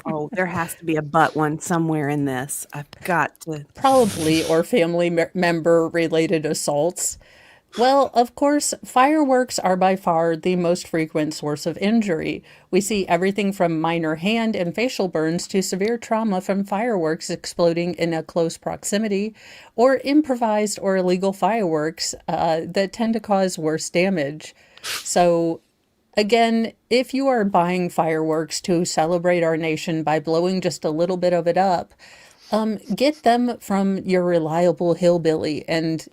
Oh, there has to be a butt one somewhere in this. I've got to. Probably, or family member related assaults. Well, of course, fireworks are by far the most frequent source of injury. We see everything from minor hand and facial burns to severe trauma from fireworks exploding in a close proximity, or improvised or illegal fireworks that tend to cause worse damage. So, again, if you are buying fireworks to celebrate our nation by blowing just a little bit of it up, get them from your reliable hillbilly. And,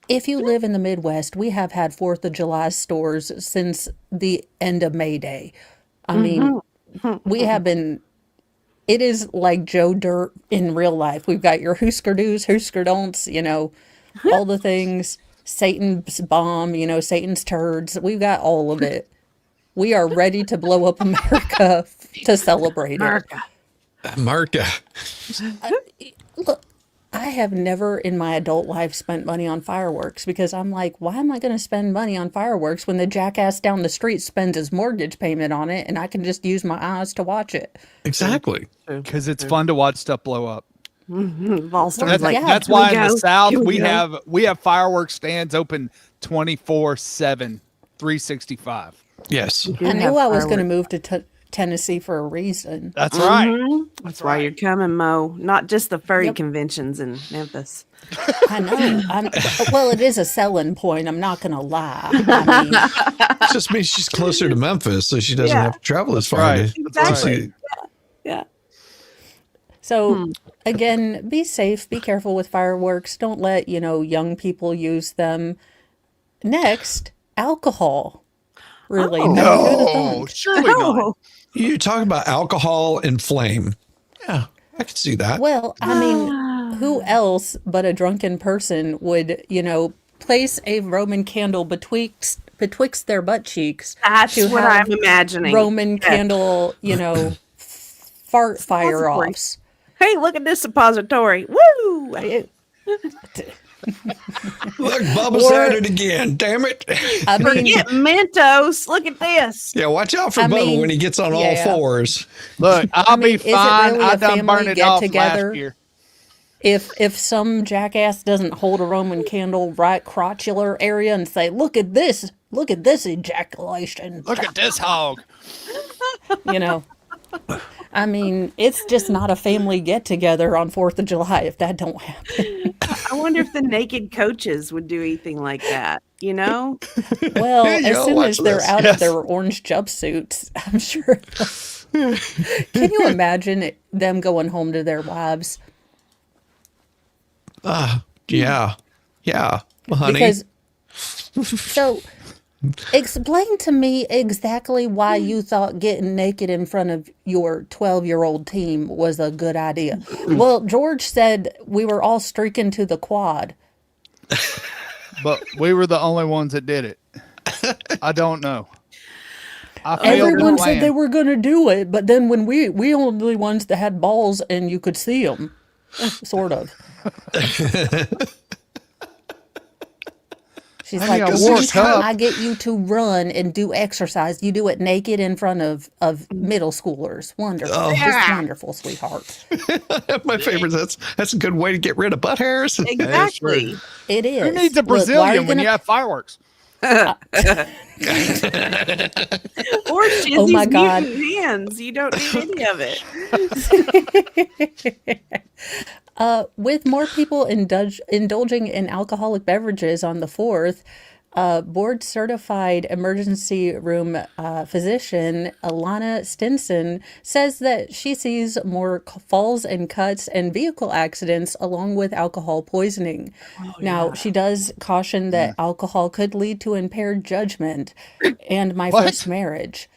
if you live in the Midwest, we have had 4th of July stores since the end of May Day. We have been, it is like Joe Dirt in real life. We've got your Husker Do's, Husker Don'ts, all the things. Satan's bomb, Satan's turds. We've got all of it. We are ready to blow up America to celebrate America. Look, I have never in my adult life spent money on fireworks because I'm like, why am I going to spend money on fireworks when the jackass down the street spends his mortgage payment on it and I can just use my eyes to watch it? Exactly. Because it's fun to watch stuff blow up. Mm-hmm. That's why in the South we have fireworks stands open 24/7, 365. Yes. I knew I was going to move to Tennessee for a reason. That's right. Mm-hmm. That's why you're coming, Mo. Not just the furry conventions in Memphis. I know. Well, it is a selling point. I'm not going to lie. It just means she's closer to Memphis, so she doesn't have to travel as far. Right. Exactly. Yeah. So, again, be safe. Be careful with fireworks. Don't let, young people use them. Next, alcohol. Really? No, surely not. You talk about alcohol and flame. Yeah, I could see that. Well, who else but a drunken person would, place a Roman candle betwixt their butt cheeks? That's what I'm imagining. Roman candle, fart fire offs. Hey, look at this suppository. Woo! Look, Bubba's at it again. Damn it. Forget Mentos. Look at this. Yeah, watch out for Bubba when he gets on all fours. Look, I'll be fine. Really I done burned it off last year. If some jackass doesn't hold a Roman candle right crotchular area and say, look at this ejaculation. Look at this hog. It's just not a family get together on 4th of July if that don't happen. I wonder if the naked coaches would do anything like that, you know? Well, Yeah, as soon as they're this. out of their orange jumpsuits, I'm sure. Can you imagine them going home to their wives? Yeah. Well, honey. Because so explain to me exactly why you thought getting naked in front of your 12-year-old team was a good idea. Well, George said we were all streaking to the quad. But we were the only ones that did it. I don't know. Everyone said they were going to do it, but then when we only the ones that had balls and you could see them, sort of. She's like, one time I get you to run and do exercise, you do it naked in front of middle schoolers. Wonderful. Just wonderful, sweetheart. My favorite. That's a good way to get rid of butt hairs. Exactly. It is. Who needs a Brazilian when you have fireworks? Or Shizzy's Oh my God. mutant hands. You don't need any of it. With more people indulging in alcoholic beverages on the 4th, board certified emergency room physician Alana Stinson says that she sees more falls and cuts and vehicle accidents along with alcohol poisoning. Now, she does caution that alcohol could lead to impaired judgment and my first marriage.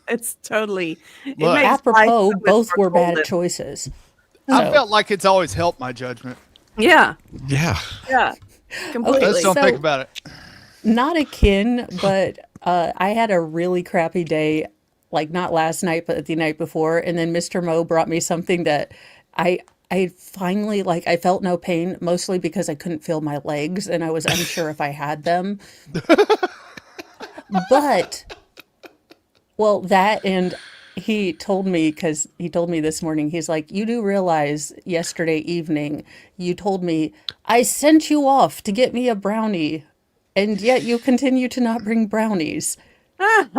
It's totally it Look, makes Apropos, life so much both more were bad golden. choices. I felt like it's always helped my judgment. Yeah, Yeah. completely. Let's don't So- think about it. Not akin, but I had a really crappy day, like not last night, but the night before. And then Mr. Mo brought me something that I finally, like, I felt no pain, mostly because I couldn't feel my legs and I was unsure if I had them. But, well, that and he told me, because he told me this morning, he's like, you do realize yesterday evening, you told me, I sent you off to get me a brownie. And yet you continue to not bring brownies. And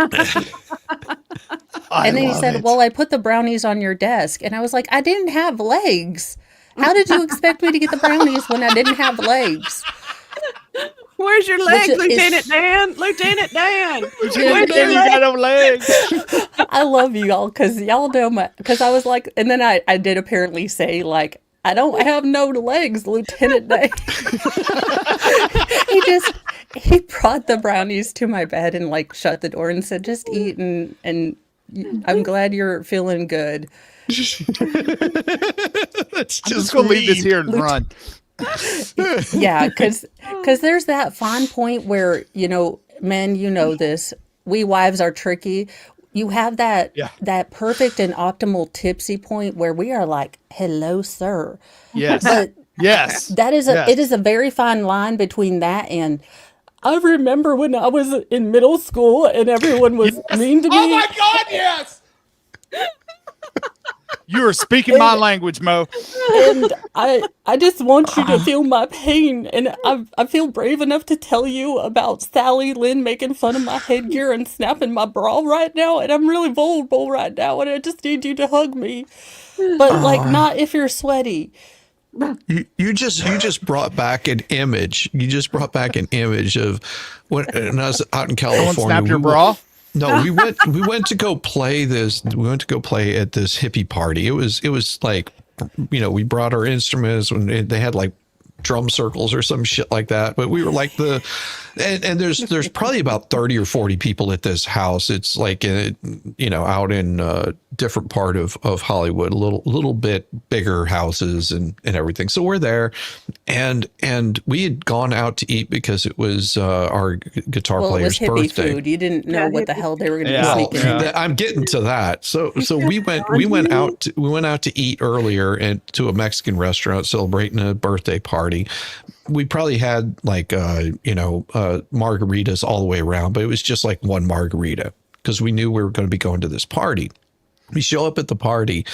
then he said, well, I put the brownies on your desk. And I was like, I didn't have legs. How did you expect me to get the brownies when I didn't have legs? Where's your legs, Which is- Lieutenant Dan? Lieutenant Dan. You got no legs. I love you all because y'all know because I was like, and then I did apparently say, like, I don't have no legs, Lieutenant Dan. He brought the brownies to my bed and like shut the door and said, just eat and I'm glad you're feeling good. That's I'm just gonna leave this here and run. Yeah, because there's that fine point where, you know, men, you know this, we wives are tricky. You have that perfect and optimal tipsy point where we are like, hello, sir. Yes. But Yes. that is it is a very fine line between that and I remember when I was in middle school and everyone was mean to me. Oh my God, yes. You are speaking my language, Mo. And I just want you to feel my pain. And I feel brave enough to tell you about Sally Lynn making fun of my headgear and snapping my bra right now. And I'm really vulnerable right now. And I just need you to hug me. But like not if you're sweaty. You just brought back an image. You just brought back an image of when I was out in California. Someone snapped your bra? No, we went to go play this. We went to go play at this hippie party. It was like, you know, we brought our instruments when they had like drum circles or some shit like that. But we were like and there's probably about 30 or 40 people at this house. It's like, you know, out in a different part of Hollywood, a little bit bigger houses and everything. So we're there and we had gone out to eat because it was our guitar Well, it was player's hippie birthday. food. You didn't know what the hell they were going to Yeah. be sneaking in. I'm getting to that. So we went out to eat earlier to a Mexican restaurant celebrating a birthday party. We probably had like margaritas all the way around, but it was just like one margarita because we knew we were going to be going to this party. We show up at the party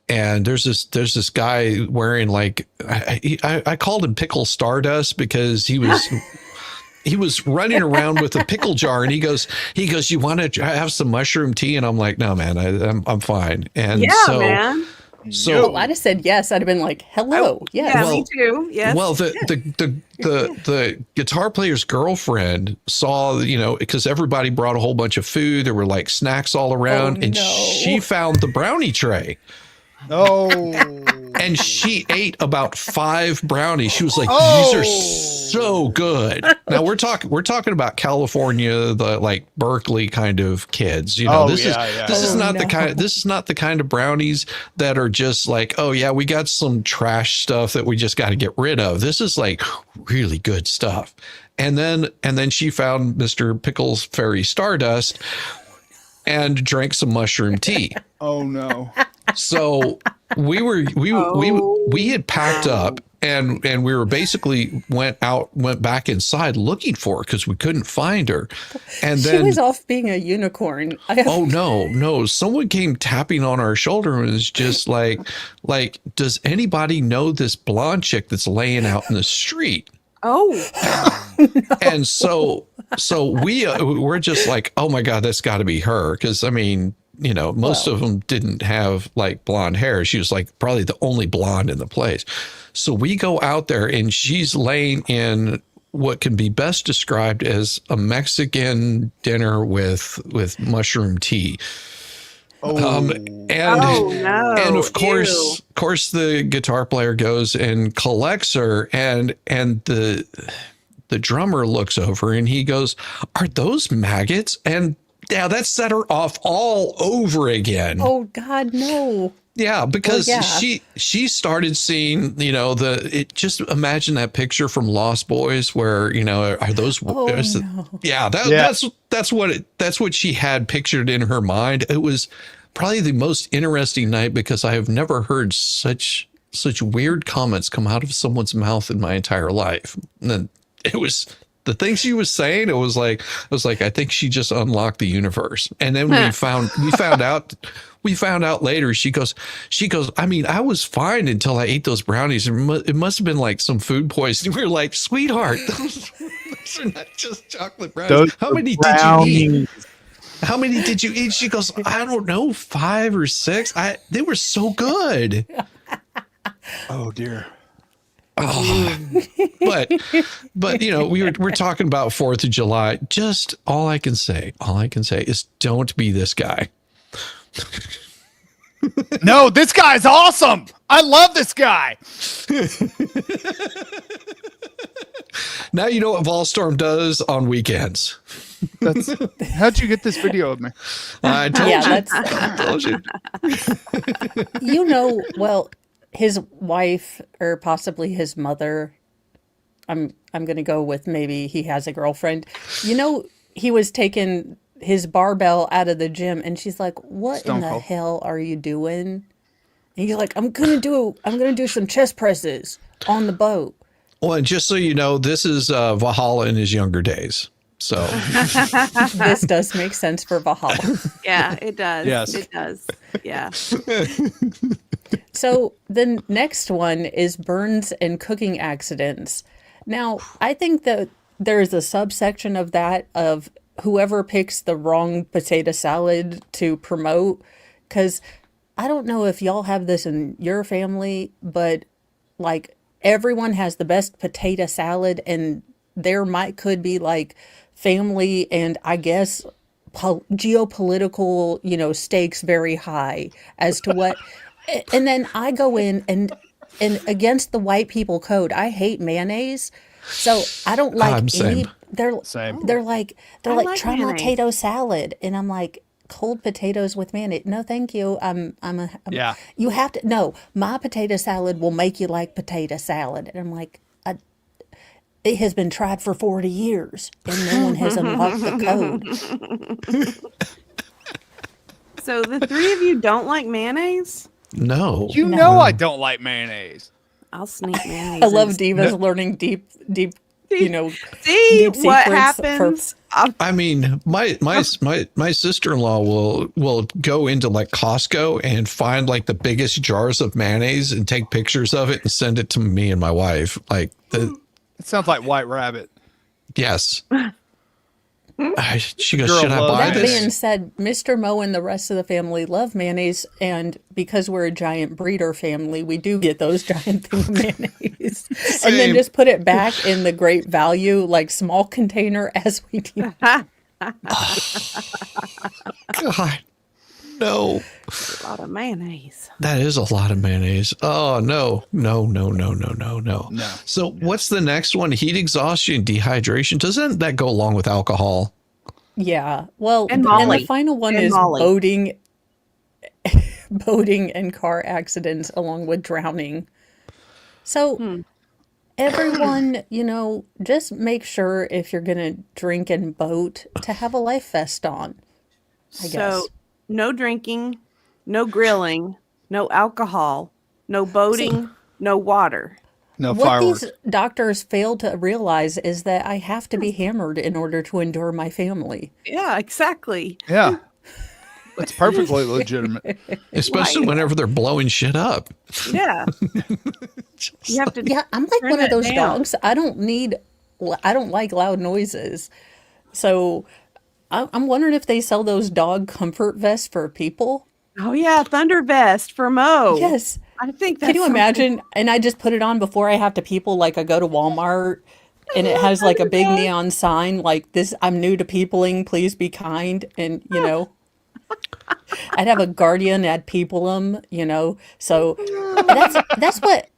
and there's this guy wearing like I called him Pickle Stardust because he was running around with a pickle jar and he goes, you want to have some mushroom tea? And I'm like, no, man, I'm fine. And Yeah, so man. So I'd have said yes. I'd have been like, hello. Yes. Yeah, me too. Yes. Well, the guitar player's girlfriend saw, because everybody brought a whole bunch of food. There were like snacks all around, and she found the brownie tray. Oh. And she ate about 5 brownies. She was like, "These are so good." Now we're talking about California, the like Berkeley kind of kids. This is not the kind of brownies that are just like, "Oh yeah, we got some trash stuff that we just got to get rid of." This is like really good stuff. And then she found Mr. Pickles Fairy Stardust and drank some mushroom tea. Oh no. So we had packed up and we were basically went back inside looking for her because we couldn't find her. And then she was off being a unicorn. Oh no. Someone came tapping on our shoulder and was just like, does anybody know this blonde chick that's laying out in the street? Oh. And so we're just like, oh my God, that's got to be her. Because I mean, most of them didn't have like blonde hair. She was like probably the only blonde in the place. So we go out there and she's laying in what can be best described as a Mexican dinner with mushroom tea. And of course the guitar player goes and collects her and the drummer looks over and he goes, "Are those maggots?" And yeah, that set her off all over again. Oh God, no. Yeah, because she started seeing, just imagine that picture from Lost Boys where, are those that's what she had pictured in her mind. It was probably the most interesting night because I have never heard such weird comments come out of someone's mouth in my entire life. And then it was the things she was saying. It was like, I think she just unlocked the universe. And then we found out later, she goes, I mean, I was fine until I ate those brownies. It must have been like some food poisoning. We were like, sweetheart, those are not just chocolate brownies. How many did you eat? How many did you eat? She goes, I don't know, 5 or 6. They were so good. Oh dear. Oh, but we're talking about 4th of July. Just all I can say is don't be this guy. No, this guy's awesome. I love this guy. Now you know what Volstorm does on weekends. How'd you get this video of me? I told you. Well, his wife or possibly his mother, I'm going to go with maybe he has a girlfriend. He was taking his barbell out of the gym and she's like, "What in the hell are you doing?" And he's like, I'm going to do some chest presses on the boat. Well, and just so you know, this is Valhalla in his younger days. So this does make sense for Valhalla. Yeah, it does. Yes. It does. Yeah. So the next one is burns and cooking accidents. Now, I think that there is a subsection of that of whoever picks the wrong potato salad to promote. Because I don't know if y'all have this in your family, but like everyone has the best potato salad and there could be like family and I guess geopolitical, stakes very high as to what. And then I go in and against the white people code, I hate mayonnaise. So I don't like any. Same. They're like try my potato salad, and I'm like, cold potatoes with mayonnaise. No, thank you. Yeah. You have to. No, my potato salad will make you like potato salad, and I'm like, it has been tried for 40 years, and no one has unlocked the code. So the 3 of you don't like mayonnaise? No. You know I don't like mayonnaise. I'll sneak mayonnaise. I love Divas learning deep, See deep what secrets happens. I mean, my sister-in-law will go into like Costco and find like the biggest jars of mayonnaise and take pictures of it and send it to me and my wife. Like It sounds like White Rabbit. Yes. She goes, Girl should I loves buy That this? being said, Mr. Mo and the rest of the family love mayonnaise, and because we're a giant breeder family, we do get those giant thing of mayonnaise, and then Same. just put it back in the great value, like small container as we need. God, no. A lot of mayonnaise. That is a lot of mayonnaise. Oh, no. No. So what's the next one? Heat exhaustion, dehydration. Doesn't that go along with alcohol? Yeah, well, And and Molly. the final one And is Molly. boating and car accidents, along with drowning. So everyone, just make sure if you're gonna drink and boat to have a life vest on. I guess. So, no drinking, no grilling, no alcohol, no boating, no water. No What fireworks. these doctors fail to realize is that I have to be hammered in order to endure my family. Yeah, exactly. Yeah. It's perfectly legitimate. Especially whenever they're blowing shit up. Yeah. You have to. Yeah, I'm like turn one of that those down. dogs. I don't like loud noises. So I'm wondering if they sell those dog comfort vests for people. Oh yeah, Thunder Vest for Mo. Yes. I think that's Can you something- imagine? And I just put it on before I have to people, like I go to Walmart and it has like a big neon sign like this, I'm new to peopling, please be kind. And I'd have a guardian ad peoplem, so that's what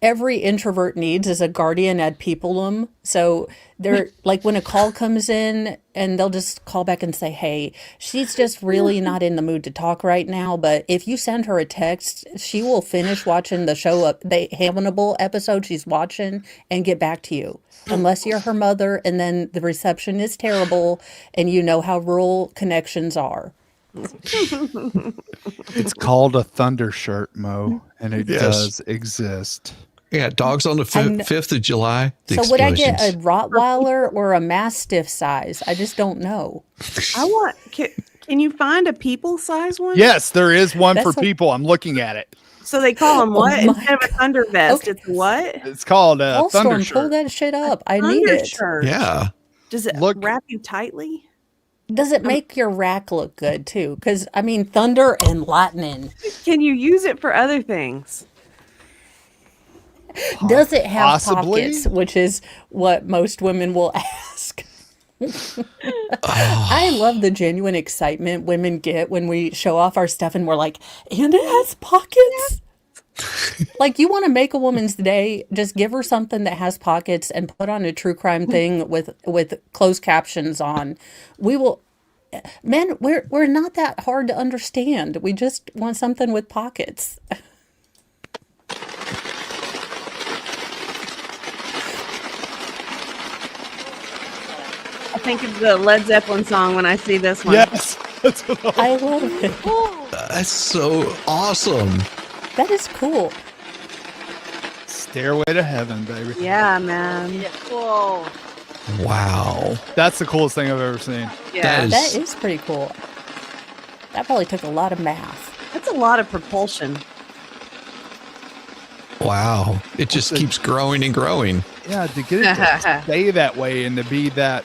every introvert needs, is a guardian ad peoplem. So they're like, when a call comes in and they'll just call back and say, hey, she's just really not in the mood to talk right now, but if you send her a text, she will finish watching the show the Hannibal episode she's watching and get back to you, unless you're her mother and then the reception is terrible and you know how rural connections are. It's called a thunder shirt, Mo, and it Yes. does exist. Yeah, dogs on the 5th of July. The So would I get a explosions. Rottweiler or a Mastiff size? I just don't know. I want. Can you find a people size one? Yes, there is one for That's what- people. I'm looking at it. So they call them what my instead of a Thunder Vest? Okay. It's what? It's called a thunder Allstorm, pull shirt. that shit up. I need Thunder it. shirt. Yeah. Does it Look- wrap you tightly? Does it make your rack look good too? Because I mean, thunder and lightning. Can you use it for other things? Does it have Possibly. pockets? Which is what most women will ask. I love the genuine excitement women get when we show off our stuff and we're like, and it has pockets. Like, you want to make a woman's day, just give her something that has pockets and put on a true crime thing with closed captions on. We will. Men, we're not that hard to understand. We just want something with pockets. I think of the Led Zeppelin song when I see this one. Yes. That's what I love it. That's so awesome. That is cool. Stairway to heaven, baby. Yeah, man. Wow. That's the coolest thing I've ever seen. Yeah. That is pretty cool. That probably took a lot of math. That's a lot of propulsion. Wow. It just keeps growing and growing. Yeah, to get it to stay that way and to be that.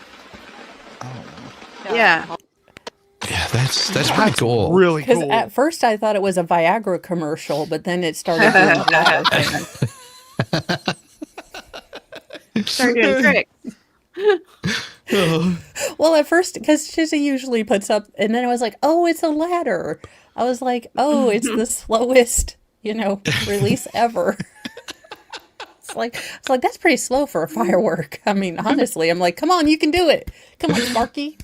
Yeah. Yeah, that's pretty cool. Really Because cool. at first I thought it was a Viagra commercial, but then it started doing other things. Start doing tricks. Well, at first, because Shizzy usually puts up, and then I was like, oh, it's a ladder. I was like, oh, it's the slowest, release ever. It's like that's pretty slow for a firework. I mean, honestly, I'm like, come on, you can do it. Come on, Sparky.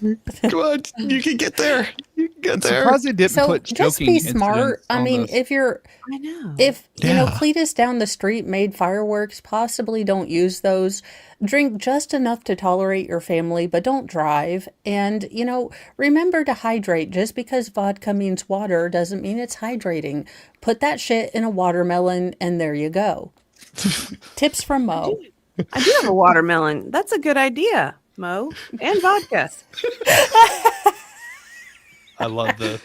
Come on, you can get there. You can get I'm there. surprised they didn't So put just choking be smart. incidents I on mean, this. if you're, I know. if Yeah. Cletus down the street made fireworks, possibly don't use those. Drink just enough to tolerate your family, but don't drive. And remember to hydrate. Just because vodka means water doesn't mean it's hydrating. Put that shit in a watermelon, and there you go. Tips from Mo. I do have a watermelon. That's a good idea, Mo. And vodka. I love this.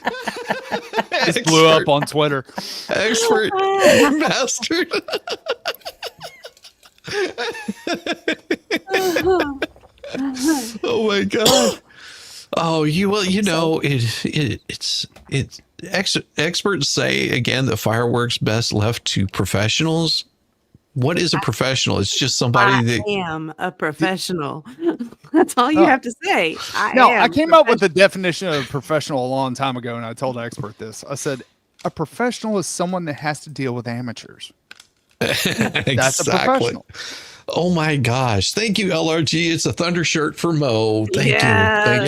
This blew up on Twitter. Expert. You bastard. Oh my god. Oh, experts say again that fireworks best left to professionals. What is a professional? It's just somebody that I am a professional. That's all you have to say. I came up with the definition of professional a long time ago, and I told the expert this. I said, a professional is someone that has to deal with amateurs. That's a professional. Oh my gosh. Thank you, LRG. It's a thunder shirt for Mo. Thank you. Thank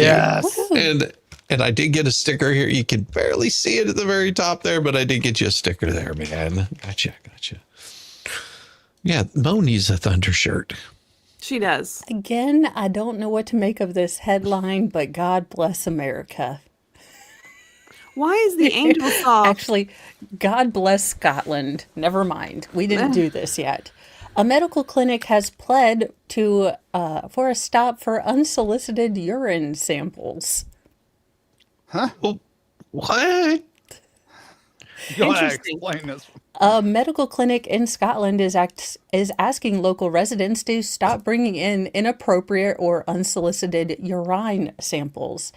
you. And I did get a sticker here. You can barely see it at the very top there, but I did get you a sticker there, man. Gotcha. Yeah, Mo needs a thunder shirt. She does. Again, I don't know what to make of this headline, but God bless America. Why is the angel soft? Actually, God bless Scotland. Never mind. We didn't do this yet. A medical clinic has pled to for a stop for unsolicited urine samples. Huh? Well, what? Go ahead, explain this. A medical clinic in Scotland is asking local residents to stop bringing in inappropriate or unsolicited urine samples.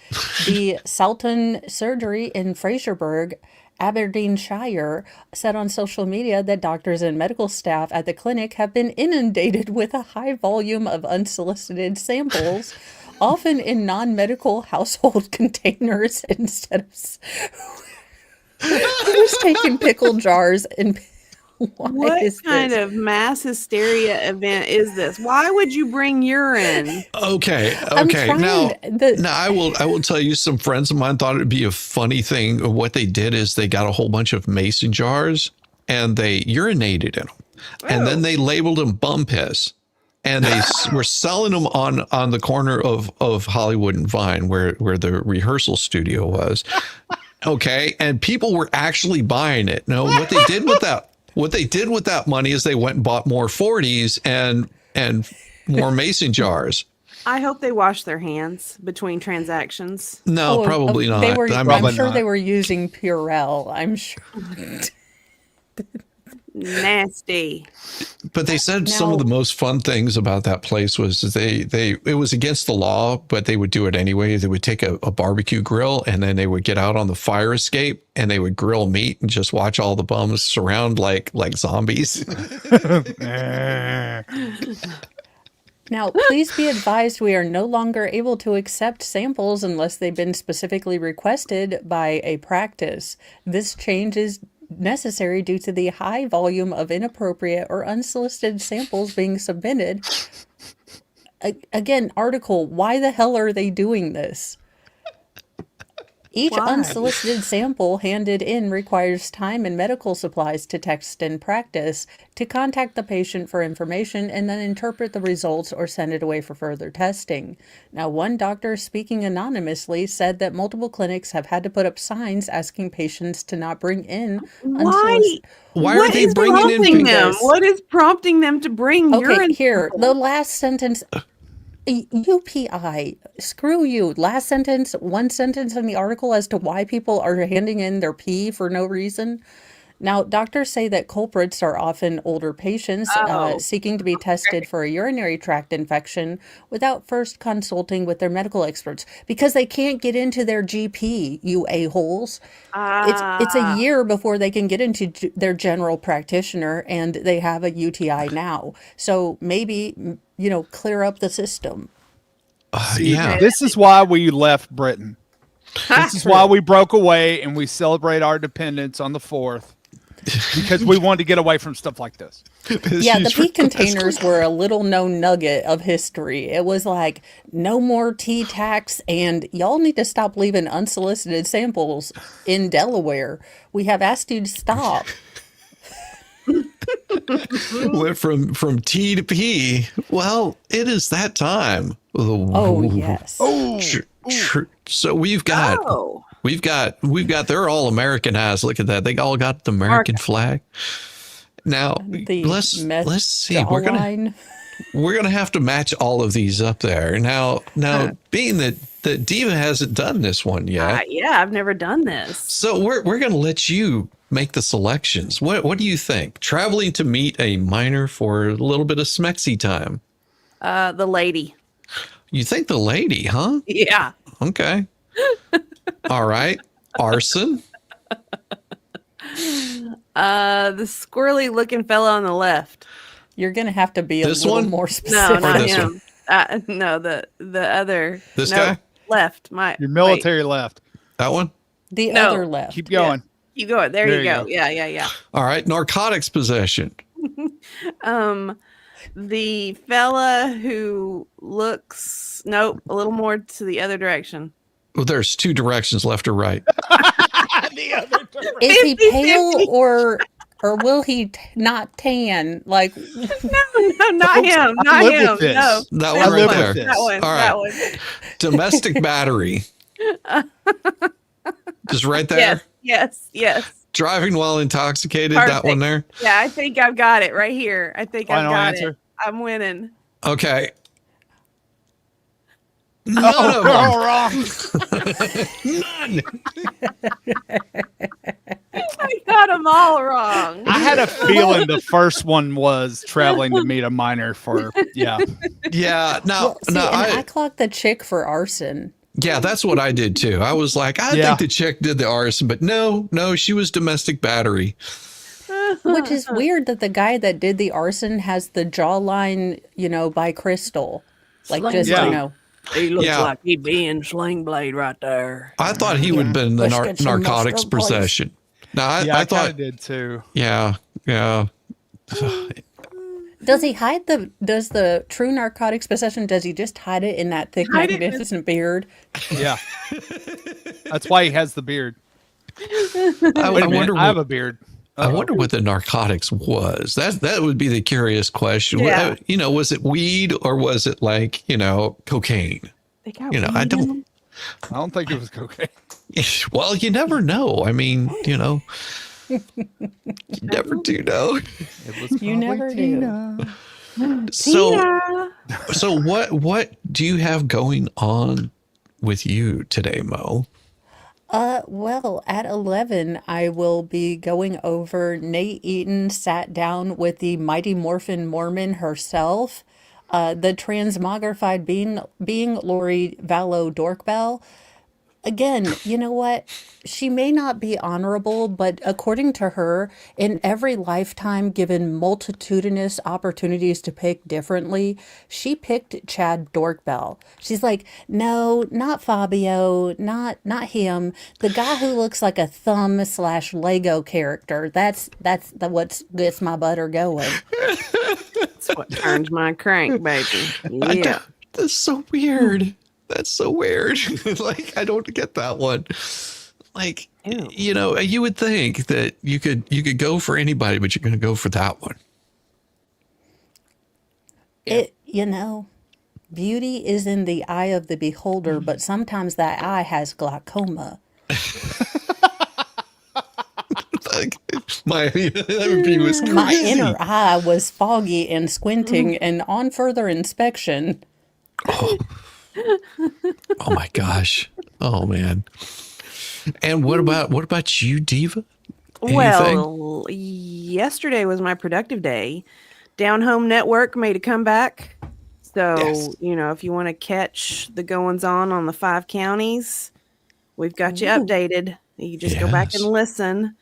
The Salton Surgery in Fraserburgh, Aberdeenshire, said on social media that doctors and medical staff at the clinic have been inundated with a high volume of unsolicited samples, often in non-medical household containers instead of... Who's taking pickle jars and... What kind of mass hysteria event is this? Why would you bring urine? Okay. Now I will tell you, some friends of mine thought it'd be a funny thing. What they did is they got a whole bunch of mason jars and they urinated in them. And then they labeled them bum piss. And they were selling them on the corner of Hollywood and Vine, where the rehearsal studio was. Okay. And people were actually buying it. No, what they did with that money is they went and bought more 40s and more mason jars. I hope they wash their hands between transactions. No, probably not. I'm sure they were using Purell. I'm sure. Nasty. But they said some of the most fun things about that place was it was against the law, but they would do it anyway. They would take a barbecue grill and then they would get out on the fire escape and they would grill meat and just watch all the bums surround like zombies. Now, please be advised we are no longer able to accept samples unless they've been specifically requested by a practice. This change is necessary due to the high volume of inappropriate or unsolicited samples being submitted. Again, article, why the hell are they doing this? Each unsolicited sample handed in requires time and medical supplies to test and practice, to contact the patient for information, and then interpret the results or send it away for further testing. Now, one doctor speaking anonymously said that multiple clinics have had to put up signs asking patients to not bring in Why are they bringing in them? What is prompting them to bring urine? Here, the last sentence... UPI, screw you. Last sentence, one sentence in the article as to why people are handing in their pee for no reason. Now, doctors say that culprits are often older patients seeking to be tested for a urinary tract infection without first consulting with their medical experts because they can't get into their GP, you a-holes. It's a year before they can get into their general practitioner and they have a UTI now. So maybe, clear up the system. This is why we left Britain. This is why we broke away and we celebrate our independence on the 4th. Because we wanted to get away from stuff like this. Yeah, the pee containers were a little known nugget of history. It was like, no more tea tax, and y'all need to stop leaving unsolicited samples in Delaware. We have asked you to stop. Went from tea to pee. Well, it is that time. Oh, yes. So we've got... We've got, they're all Americanized. Look at that. They all got the American flag. Now, let's see. We're gonna have to match all of these up there. Now, being that Diva hasn't done this one yet. Yeah, I've never done this. So we're gonna let you make the selections. What do you think? Traveling to meet a minor for a little bit of smexy time. The lady. You think the lady, huh? Yeah. Okay. All right. Arson. The squirrely looking fella on the left. You're gonna have to be This a little one? more No, specific. not this him. No, the other. This no, guy? left. Your military left. That one? The No. other left. Keep going. You go. There you go. go. Yeah. All right. Narcotics possession. The fella who looks a little more to the other direction. Well, there's two directions, left or right. Is he 50-50. pale or will he not tan? Like, No, not him. Not live him. with this. No. That I one right live there. with this. That one. All right. That one. Domestic battery. Just right there. Yes. Driving while intoxicated. That one there. Yeah, I think I've got it right here. I think Final I've got answer? it. I'm winning. Okay. None Oh, of them. all wrong. None. I got them all wrong. I had a feeling the first one was traveling to meet a minor for, yeah. Yeah. No, see, no. and I clocked the chick for arson. Yeah, that's what I did too. I was like, I think the chick did the arson, but no, she was domestic battery. Which is weird that the guy that did the arson has the jawline, by Crystal. Like, just, Yeah. He looks Yeah. like he'd be in Sling Blade right there. I thought he would have been the Let's get some narcotics mustard, please. possession. No, I I thought, kind of did too. yeah. Does he hide does the true narcotics possession, does he just hide it in that thick, Hide it in- magnificent beard? Yeah. That's why he has the beard. I Wait a minute, wonder I have what, a beard. I wonder what the narcotics was. That would be the curious question. Yeah. Was it weed or was it like, cocaine? They got I weed in don't. them? I don't think it was cocaine. Well, you never know. I mean, you never do know. It was You never probably do. Tina. So what do you have going on with you today, Mo? Well, at 11, I will be going over Nate Eaton sat down with the Mighty Morphin Mormon herself, the transmogrified being Lori Vallow Dorkbell. Again, you know what? She may not be honorable, but according to her, in every lifetime given multitudinous opportunities to pick differently, she picked Chad Dorkbell. She's like, no, not Fabio, not him. The guy who looks like a thumb/Lego character. That's what gets my butter going. That's what turns my crank, baby. Yeah. That's so weird. That's so weird. Like, I don't get that one. Like, Ew. You would think that you could go for anybody, but you're going to go for that one. Beauty is in the eye of the beholder, but sometimes that eye has glaucoma. My view was crazy. My inner eye was foggy and squinting, and on further inspection, Oh my gosh. Oh man. And what about you, Diva? Anything? Well, yesterday was my productive day. Down Home Network made a comeback. So, Yes. if you want to catch the goings on the 5 counties, we've got you updated. You just go back and Yes. listen.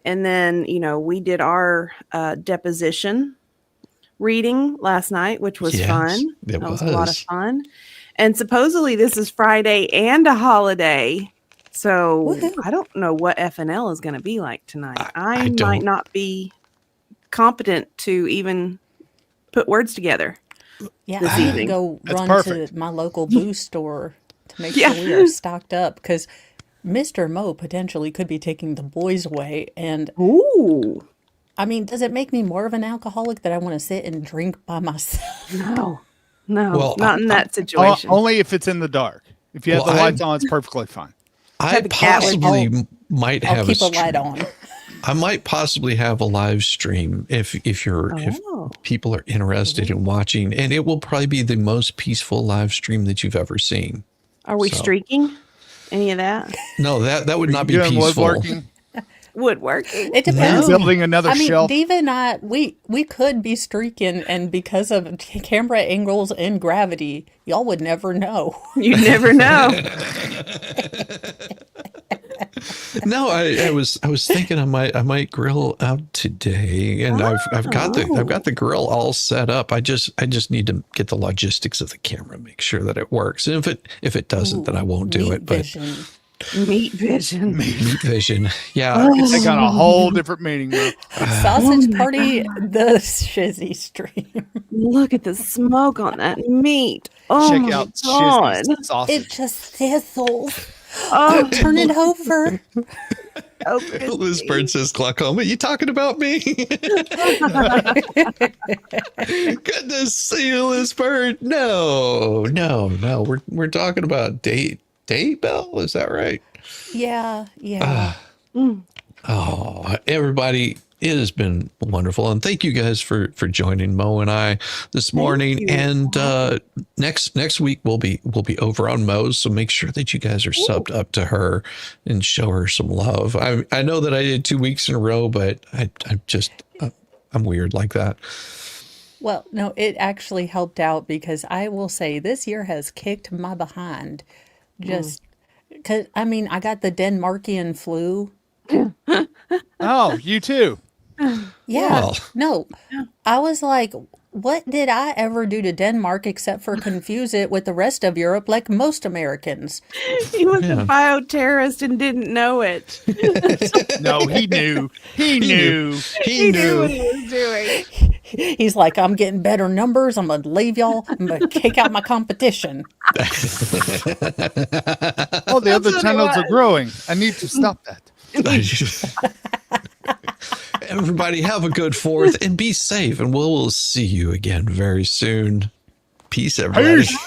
And then, we did our deposition reading last night, which was Yes, fun. it That was a lot of was. fun. And supposedly this is Friday and a holiday. So Woohoo. I don't know what FNL is going to be like tonight. I I might don't- not be competent to even put words together. yeah, This I need to evening. go That's run perfect. to my local booze store to make Yeah. sure we are stocked up, because Mr. Mo potentially could be taking the boys away. And Ooh. I mean, does it make me more of an alcoholic that I want to sit and drink by myself? No, Well, not in that situation. Only if it's in the dark. If you have Well, the lights on, it's perfully fine. I Have a cat with- possibly might I'll have keep a stream. light on. I might possibly have a live stream if Oh. people are interested in watching, and it will probably be the most peaceful live stream that you've ever seen. Are we So- streaking? Any of that? No, that would not be Doing peaceful. woodworking? woodworking. It depends. Building another I mean, shelf. Diva and I, we could be streaking, and because of camera angles and gravity, y'all would never know. You never know. No, I was thinking I might grill out today, and I've got the grill all set up. I just need to get the logistics of the camera, make sure that it works. And if it doesn't, then I won't do it. Vision. Meat vision. Meat vision. Yeah. They got a whole different meaning now. Sausage party, the Shizzy stream. Look at the smoke on that meat. Oh Check my out God. Shizzy's sausage. It just sizzles. Oh, Turn it over. Liz Princess glaucoma. You talking about me? Good to see you, Liz Bird. No. We're talking about date Bell. Is that right? Yeah. Oh, everybody, it has been wonderful, and thank you guys for joining Mo and I this morning. And next week we'll be over on Mo's, so make sure that you guys are subbed up to her and show her some love. I know that I did 2 weeks in a row, but I'm weird like that. Well, no, it actually helped out because I will say this year has kicked my behind. Just because, I mean, I got the Denmarkian flu. Oh, you too. Yeah. Well. No, I was like, what did I ever do to Denmark except for confuse it with the rest of Europe like most Americans? He was a bioterrorist and didn't know it. No, he knew. He knew. He knew what he was doing. He's like, I'm getting better numbers. I'm going to leave y'all. I'm going to kick out my competition. Oh, the other channels are growing. I need to stop that. Everybody have a good 4th and be safe, and we'll see you again very soon. Peace, everybody. Peace.